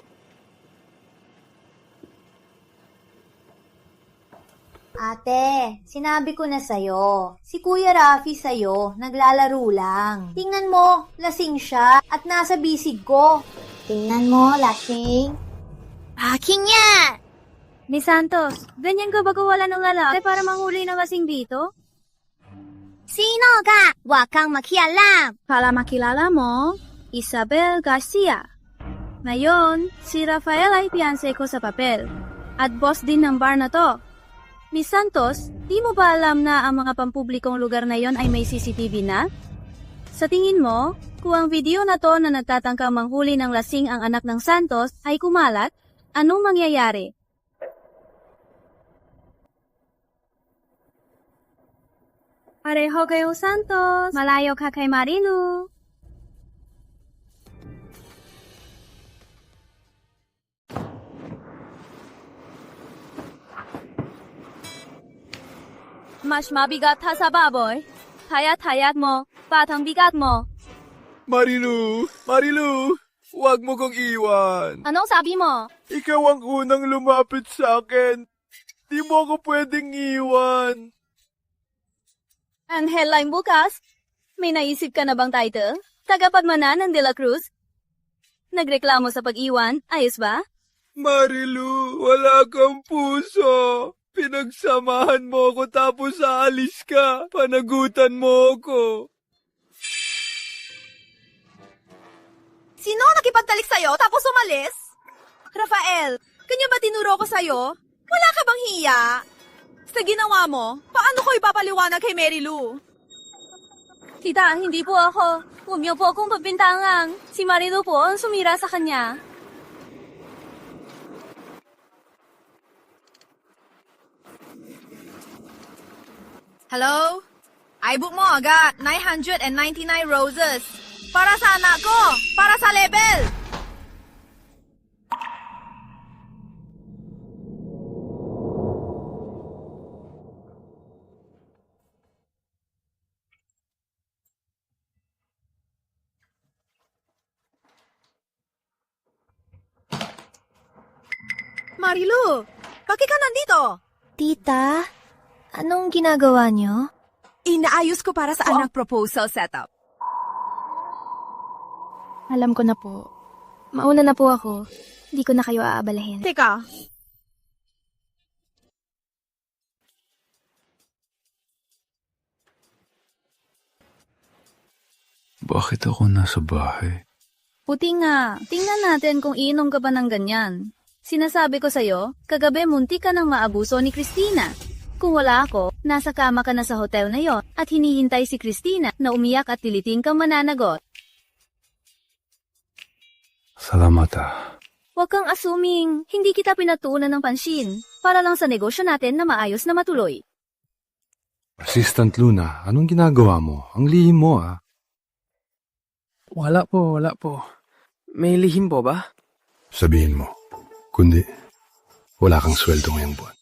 Ate, sinabi ko na sa'yo. Si Kuya Rafi sa'yo, naglalaro lang. Tingnan mo, lasing siya at nasa bisig ko. Tingnan mo, lasing. Aking yan! Miss Santos, ganyan ka ba wala ng lalaki para manghuli ng lasing dito? Sino ka? Huwag kang makialam. Para makilala mo, Isabel Garcia. Ngayon, si Rafael ay fiancé ko sa papel. At boss din ng bar na to. Miss Santos, di mo ba alam na ang mga pampublikong lugar na yon ay may CCTV na? Sa tingin mo, kung ang video na to na nagtatangkang manghuli ng lasing ang anak ng Santos ay kumalat, anong mangyayari? Pareho kayo, Santos. Malayo ka kay Marilu. Mas mabigat ha sa baboy. Hayat-hayat mo, patang bigat mo. Marilu! Marilu! Huwag mo kong iwan. Anong sabi mo? Ikaw ang unang lumapit sa akin. Di mo ako pwedeng iwan. Ang headline bukas, may naisip ka na bang title? Tagapagmana ng De La Cruz? Nagreklamo sa pag-iwan, ayos ba? Marilu, wala kang puso. Pinagsamahan mo ako tapos aalis ka. Panagutan mo ako. Sino nakipagtalik sa'yo tapos umalis? Rafael, kanya ba tinuro ko sa'yo? Wala ka bang hiya? Sa ginawa mo, paano ko ipapaliwanag kay Mary Lou? Tita, hindi po ako. Huwag niyo po akong pagbintangan. Si Marilu po ang sumira sa kanya. Hello? I-book mo agad 999 roses. Para sa anak ko! Para sa level! Marilu, bakit ka nandito? Tita, anong ginagawa niyo? Inaayos ko para sa anak proposal setup. Alam ko na po. Mauna na po ako. Di ko na kayo aabalahin. Teka. Bakit ako nasa bahay? Puti nga. Tingnan natin kung iinom ka pa ng ganyan. Sinasabi ko sa'yo, kagabi munti ka nang maabuso ni Christina. Kung wala ako, nasa kama ka na sa hotel na yon at hinihintay si Christina na umiyak at tiliting kang mananagot. Salamat Huwag kang assuming, hindi kita pinatuunan ng pansin para lang sa negosyo natin na maayos na matuloy. Assistant Luna, anong ginagawa mo? Ang lihim mo Wala po. May lihim po ba? Sabihin mo. Kundi, wala kang sweldo ngayong buwan.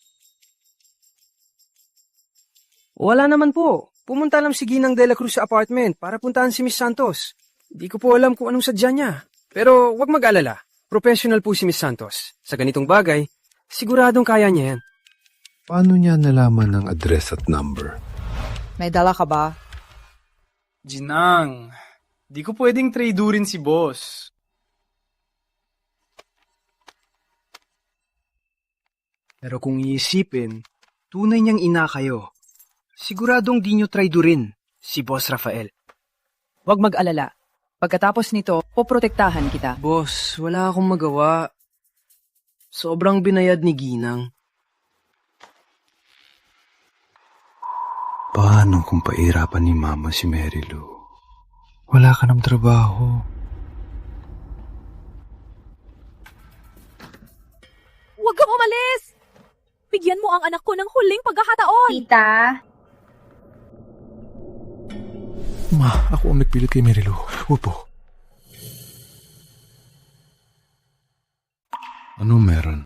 Wala naman po. Pumunta lang si Ginang De La Cruz sa apartment para puntahan si Miss Santos. Di ko po alam kung anong sadya niya. Pero wag mag-alala. Professional po si Miss Santos. Sa ganitong bagay, siguradong kaya niya yan. Paano niya nalaman ang address at number? May dala ka ba? Ginang, di ko pwedeng tradurin si boss. Pero kung iisipin, tunay niyang ina kayo. Siguradong di niyo traidurin si Boss Rafael. Huwag mag-alala. Pagkatapos nito, poprotektahan kita. Boss, wala akong magawa. Sobrang binayad ni Ginang. Paano kung pairapan ni Mama si Mary Lou? Wala ka ng trabaho. Huwag kang umalis! Bigyan mo ang anak ko ng huling pagkakataon! Tita? Ma, ako ang nagpilit kay Mary Lou. Upo. Ano meron?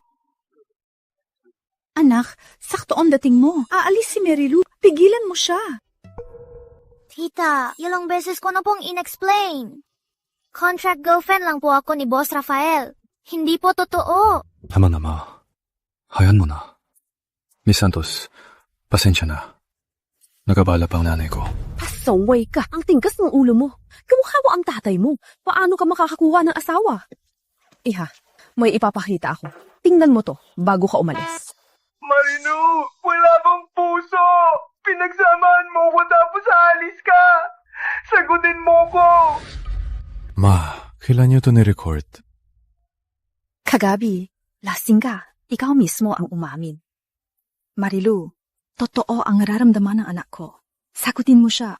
Anak, sakto ang dating mo. Aalis si Mary Lou. Pigilan mo siya. Tita, ilang beses ko na pong in-explain. Contract girlfriend lang po ako ni Boss Rafael. Hindi po totoo. Tama na, Ma. Hayaan mo na. Miss Santos, Pasensya na. Nagabala pa ang nanay ko. Pasaway ka. Ang tingkas ng ulo mo. Kamukha mo ang tatay mo. Paano ka makakakuha ng asawa? Iha, may ipapakita ako. Tingnan mo to bago ka umalis. Marino, wala bang puso? Pinagsamahan mo ko tapos alis ka. Sagutin mo ko. Ma, kailan niyo to ni-record? Kagabi, lasing ka. Ikaw mismo ang umamin. Marilu, totoo ang nararamdaman ng anak ko. Sagutin mo siya.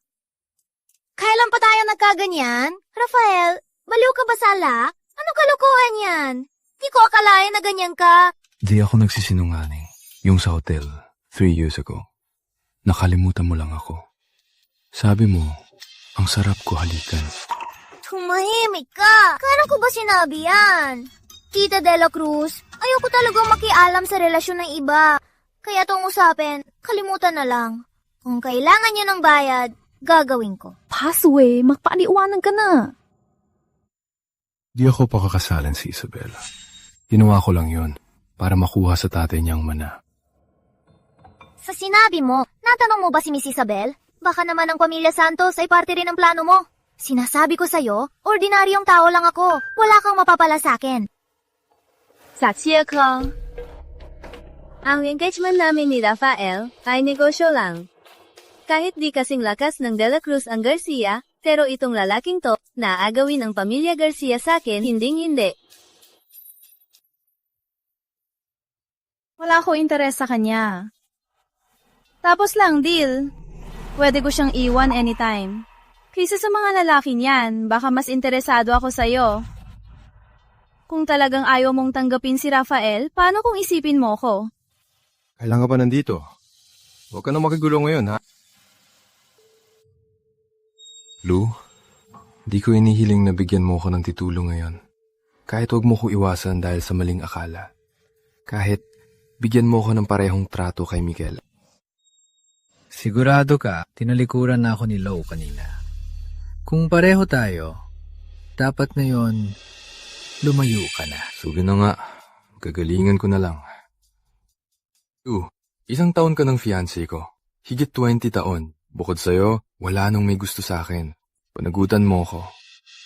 Kailan pa tayo nagkaganyan? Rafael, baliw ka ba sa alak? Anong kalokohan yan? Di ko akalain na ganyan ka. Di ako nagsisinungaling. Yung sa hotel, 3 years ago. Nakalimutan mo lang ako. Sabi mo, ang sarap ko halikan. Tumahimik ka. Kailan ko ba sinabi yan? Tita De La Cruz, ayoko talagang makialam sa relasyon ng iba. Kaya itong usapin, kalimutan na lang. Kung kailangan niya ng bayad, gagawin ko. Paswe, magpaaniwanan ka na. Di ako pakakasalan si Isabel. Ginawa ko lang yun para makuha sa tatay niyang mana. Sa sinabi mo, natanong mo ba si Miss Isabel? Baka naman ang pamilya Santos ay parte rin ng plano mo. Sinasabi ko sa'yo, ordinaryong tao lang ako. Wala kang mapapala sa'kin. Sa Chiekong, ang engagement namin ni Rafael ay negosyo lang. Kahit di kasing lakas ng De La Cruz ang Garcia, pero itong lalaking to, naagawin ang pamilya Garcia sa'kin, hinding-hindi. Wala ko interes sa kanya. Tapos lang, deal. Pwede ko siyang iwan anytime. Kaysa sa mga lalaki niyan, baka mas interesado ako sa'yo. Kung talagang ayaw mong tanggapin si Rafael, paano kung isipin mo ko? Kailan ka pa nandito? Huwag ka na makigulo ngayon, ha? Lou, di ko inihiling na bigyan mo ko ng titulo ngayon. Kahit wag mo ko iwasan dahil sa maling akala. Kahit bigyan mo ko ng parehong trato kay Miguel. Sigurado ka, tinalikuran na ako ni Lo kanina. Kung pareho tayo, dapat ngayon, lumayo ka na. Sige na nga, gagalingan ko na lang. Isang taon ka ng fiancé ko. Higit 20 taon. Bukod sa'yo, wala nang may gusto sa akin. Panagutan mo ko.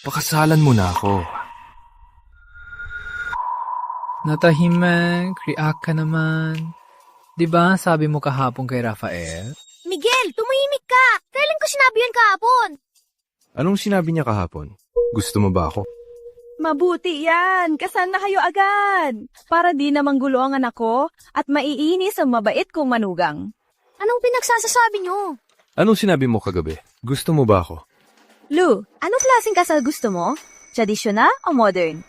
Pakasalan mo na ako. Natahimik, react ka naman. Diba sabi mo kahapon kay Rafael? Miguel, tumahimik ka! Kailan ko sinabi yun kahapon? Anong sinabi niya kahapon? Gusto mo ba ako? Mabuti yan. Kasal na kayo agad. Para di namang gulo ang anak ko at maiinis ang mabait kong manugang. Anong pinagsasasabi niyo? Anong sinabi mo kagabi? Gusto mo ba ako? Lou, anong klaseng kasal gusto mo? Tradisyonal o modern?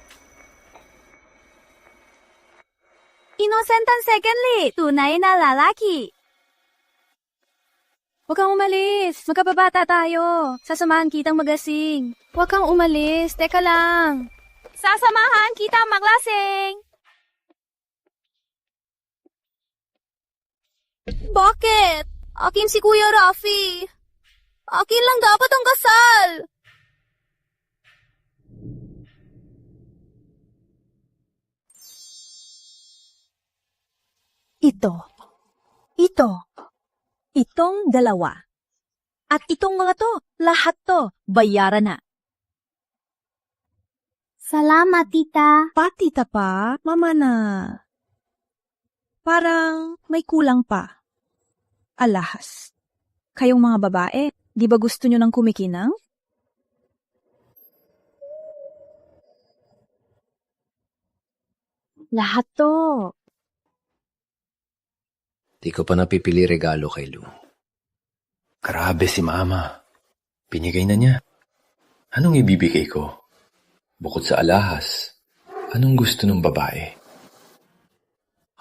Innocent ang secondly, tunay na lalaki. Huwag kang umalis. Magkababata tayo. Sasamahan kitang magasing. Huwag kang umalis. Teka lang. Sasamahan kitang maglasing. Bakit? Akin si Kuya Rafi. Akin lang dapat ang kasal. Itong dalawa. At itong mga to, lahat to, bayaran na. Salamat, tita. Tita pa? Mama na. Parang may kulang pa. Alahas. Kayong mga babae, di ba gusto nyo ng kumikinang? Lahat to. Di ko pa napipili regalo kay Lou. Grabe si Mama. Pinigay na niya. Anong ibibigay ko? Bukod sa alahas, anong gusto ng babae?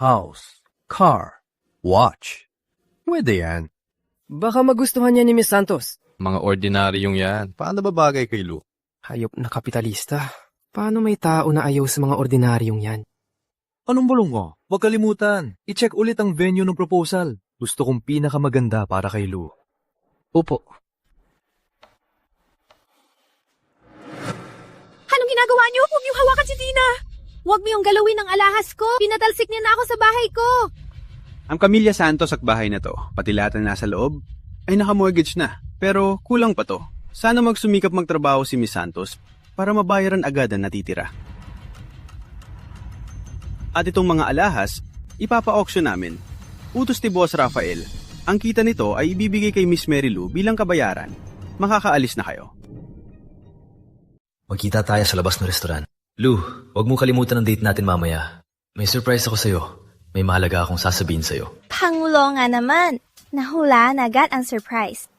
House, car, watch. Pwede yan. Baka magustuhan niya ni Miss Santos. Mga ordinaryong yan. Paano ba bagay kay Lou? Hayop na kapitalista. Paano may tao na ayaw sa mga ordinaryong yan? Anong bulong mo? Huwag kalimutan. I-check ulit ang venue ng proposal. Gusto kong pinakamaganda para kay Lou. Opo. Anong ginagawa niyo? Huwag niyong hawakan si Tina. Huwag mo yung galawin ng alahas ko. Pinatalsik niya na ako sa bahay ko. Ang Camilla Santos at bahay na to, pati lahat na nasa loob, ay nakamortgage na. Pero kulang pa to. Sana magsumikap magtrabaho si Miss Santos para mabayaran agad ang natitira. At itong mga alahas, ipapa-auction namin. Utos ni Boss Rafael. Ang kita nito ay ibibigay kay Miss Mary Lou bilang kabayaran. Makakaalis na kayo. Magkita tayo sa labas ng restaurant. Lou, huwag mong kalimutan ang date natin mamaya. May surprise ako sa'yo. May mahalaga akong sasabihin sa'yo. Pangulo nga naman. Nahulaan agad ang surprise.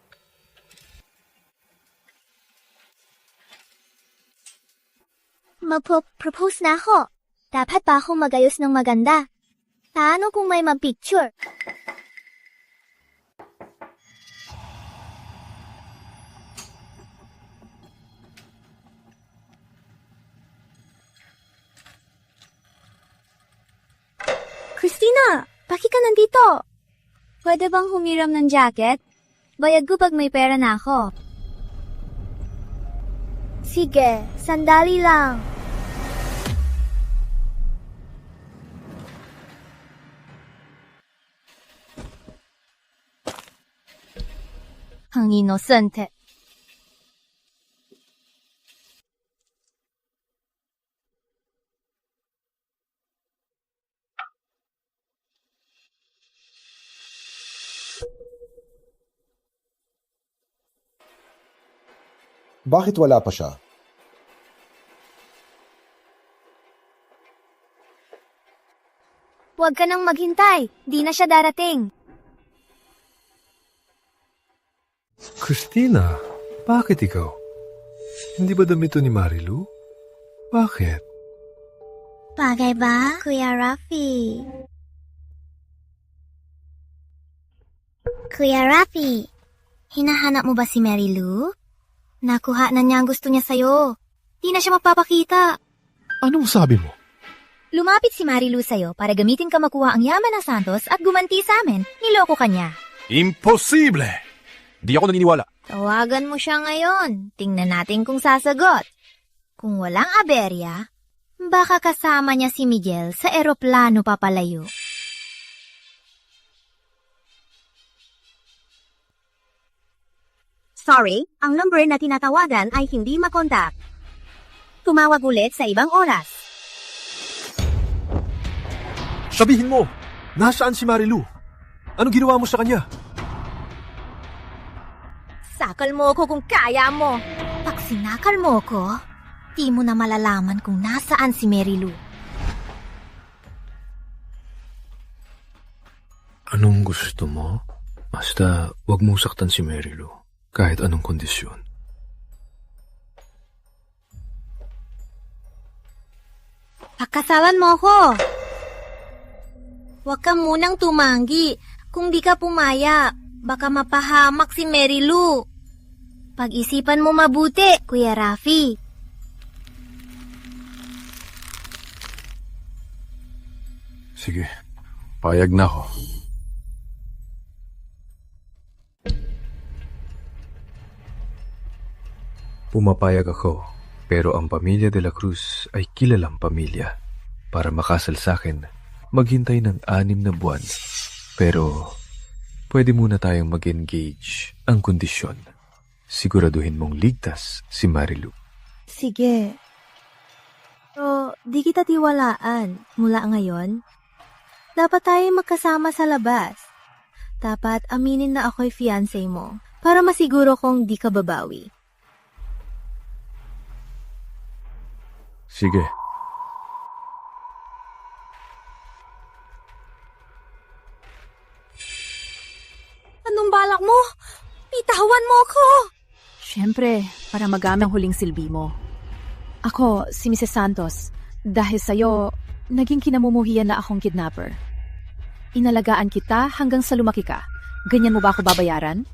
Magpo-propose na ako. Dapat ba akong magayos ng maganda? Paano kung may mag-picture? Christina, bakit ka nandito? Pwede bang humiram ng jacket? Bayad ko pag may pera na ako. Sige, sandali lang. Ang inosente. Bakit wala pa siya? Huwag ka nang maghintay. Di na siya darating. Christina, bakit ikaw? Hindi ba damit ni Marilu? Bakit? Bagay ba, Kuya Rafi? Kuya Rafi, hinahanap mo ba si Mary Lou? Nakuha na niya ang gusto niya sa'yo. Di na siya magpapakita. Anong sabi mo? Lumapit si Mary Lou sa'yo para gamitin ka makuha ang yaman ng Santos at gumanti sa amin. Niloko ka niya. Imposible! Di ako naniniwala. Tawagan mo siya ngayon. Tingnan natin kung sasagot. Kung walang aberya, baka kasama niya si Miguel sa eroplano papalayo. Sorry, ang number na tinatawagan ay hindi makontak. Tumawag ulit sa ibang oras. Sabihin mo, nasaan si Marilu? Anong ginawa mo sa kanya? Sakal mo ko kung kaya mo. Pag sinakal mo ko, di mo na malalaman kung nasaan si Mary Lou. Anong gusto mo? Basta, wag mong saktan si Mary Lou. Kahit anong kondisyon. Pagkasalan mo ko. Huwag ka munang tumanggi. Kung di ka pumaya, baka mapahamak si Mary Lou. Pag-isipan mo mabuti, Kuya Rafi. Sige, payag na ako. Pumapayag ako, pero ang pamilya de la Cruz ay kilalang pamilya. Para makasal sa akin, maghintay ng 6 na buwan. Pero, pwede muna tayong mag-engage. Ang kondisyon, siguraduhin mong ligtas si Marilu. Sige. Pero di kita tiwalaan mula ngayon. Dapat tayo magkasama sa labas. Dapat aminin na ako'y fiancé mo para masiguro kong di ka babawi. Sige. Anong balak mo? Pitawan mo ako! Siyempre, para magamit ang huling silbi mo. Ako, si Mrs. Santos. Dahil sa'yo, naging kinamumuhian na akong kidnapper. Inalagaan kita hanggang sa lumaki ka. Ganyan mo ba ako babayaran?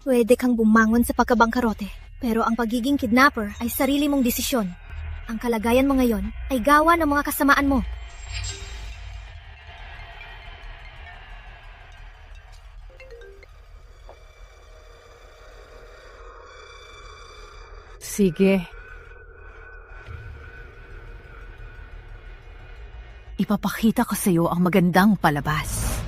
Pwede kang bumangon sa pagkabangkarote. Pero ang pagiging kidnapper ay sarili mong desisyon. Ang kalagayan mo ngayon ay gawa ng mga kasamaan mo. Sige. Ipapakita ko sa iyo ang magandang palabas.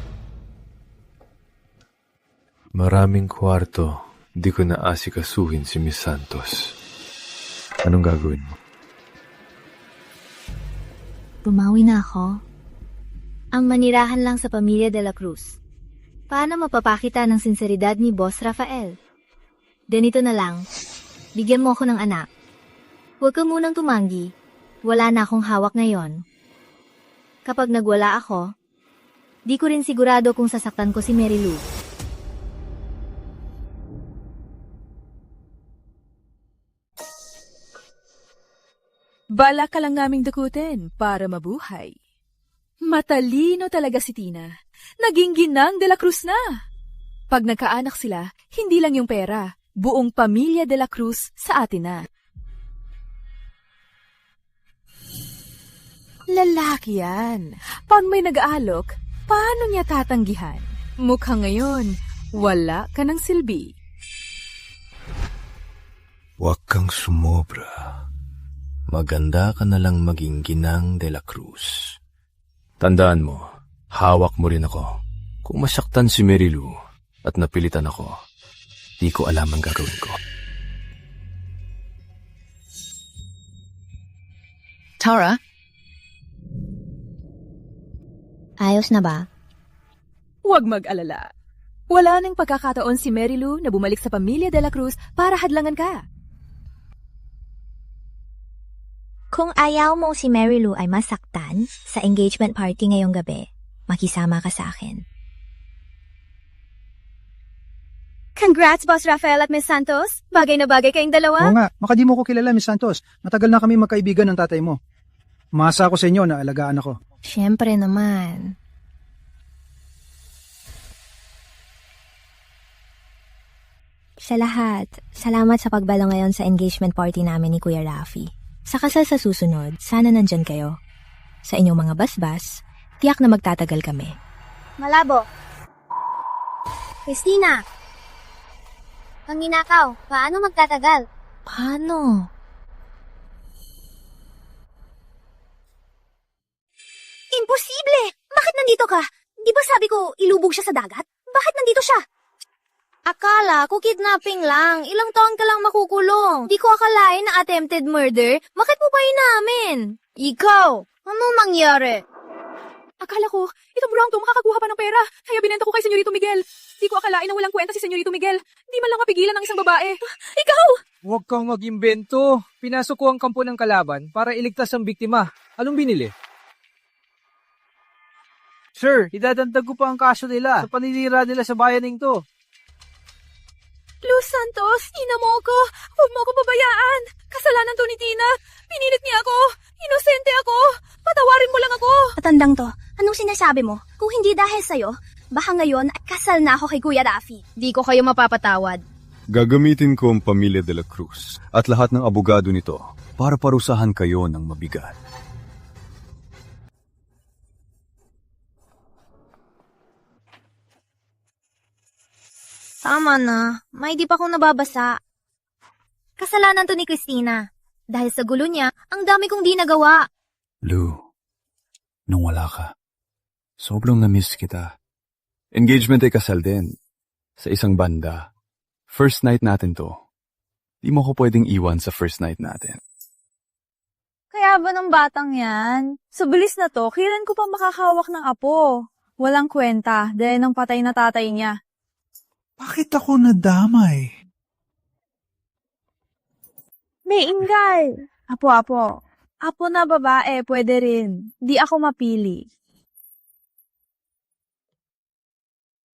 Maraming kwarto, di ko naasikasuhin si Miss Santos. Anong gagawin mo? Bumawi na ako. Ang manirahan lang sa pamilya de la Cruz. Paano mapapakita ng sinseridad ni Boss Rafael? Ganito na lang. Bigyan mo ako ng anak. Huwag ka munang tumanggi. Wala na akong hawak ngayon. Kapag nagwala ako, di ko rin sigurado kung sasaktan ko si Mary Lou. Bala ka lang naming dukutin para mabuhay. Matalino talaga si Tina. Naging ginang de la Cruz na. Pag nagkaanak sila, hindi lang yung pera, buong pamilya de la Cruz sa atin na. Lalaki yan. Pag may nag-aalok, paano niya tatanggihan? Mukhang ngayon, wala ka ng silbi. Huwag kang sumobra. Maganda ka na lang maging ginang de la Cruz. Tandaan mo, hawak mo rin ako. Kung masaktan si Mary Lou at napilitan ako, di ko alam ang gagawin ko. Tara? Ayos na ba? Huwag mag-alala. Wala nang pagkakataon si Mary Lou na bumalik sa pamilya de la Cruz para hadlangan ka. Kung ayaw mong si Mary Lou ay masaktan sa engagement party ngayong gabi, makisama ka sa akin. Congrats, Boss Rafael at Miss Santos. Bagay na bagay kayong dalawa. Oo nga, baka di mo ko kilala, Miss Santos. Matagal na kami magkaibigan ng tatay mo. Umasa ako sa inyo na alagaan ako. Siyempre naman. Sa lahat, salamat sa pagbalo ngayon sa engagement party namin ni Kuya Rafi. Sa kasal sa susunod, sana nandyan kayo. Sa inyong mga basbas, tiyak na magtatagal kami. Malabo. Christina! Ang ninakaw, paano magtatagal? Paano? Imposible! Bakit nandito ka? Di ba sabi ko ilubog siya sa dagat? Bakit nandito siya? Akala ko kidnapping lang. Ilang taon ka lang makukulong. Di ko akalain na attempted murder. Bakit mo pa inamin? Ikaw, ano nangyari? Akala ko, itong brown to makakakuha pa ng pera. Kaya binenta ko kay Senyorito Miguel. Di ko akalain na walang kwenta si Senyorito Miguel. Di man lang mapigilan ng isang babae. Ikaw! Huwag kang mag-imbento. Pinasok ko ang kampo ng kalaban para iligtas ang biktima. Anong binili? Sir, idadagdag ko pa ang kaso nila sa paninira nila sa bayaning to. Luz Santos, ina mo ako. Huwag mo ako pabayaan. Kasalanan to ni Tina. Pinilit niya ako. Inosente ako. Patawarin mo lang ako. Matandang to, anong sinasabi mo? Kung hindi dahil sa'yo, baka ngayon kasal na ako kay Kuya Rafi. Di ko kayo mapapatawad. Gagamitin ko ang pamilya de la Cruz at lahat ng abogado nito para parusahan kayo ng mabigat. Tama na, may di pa akong nababasa. Kasalanan to ni Christina. Dahil sa gulo niya, ang dami kong di nagawa. Lou, nung wala ka, sobrang na-miss kita. Engagement ay kasal din. Sa isang banda. First night natin to. Di mo ko pwedeng iwan sa first night natin. Kaya ba ng batang yan? Sa bilis na to, kailan ko pa makakahawak ng apo? Walang kwenta, dahil ng patay na tatay niya. Bakit ako nadamay? May ingay. Apo. Apo na babae, pwede rin. Di ako mapili.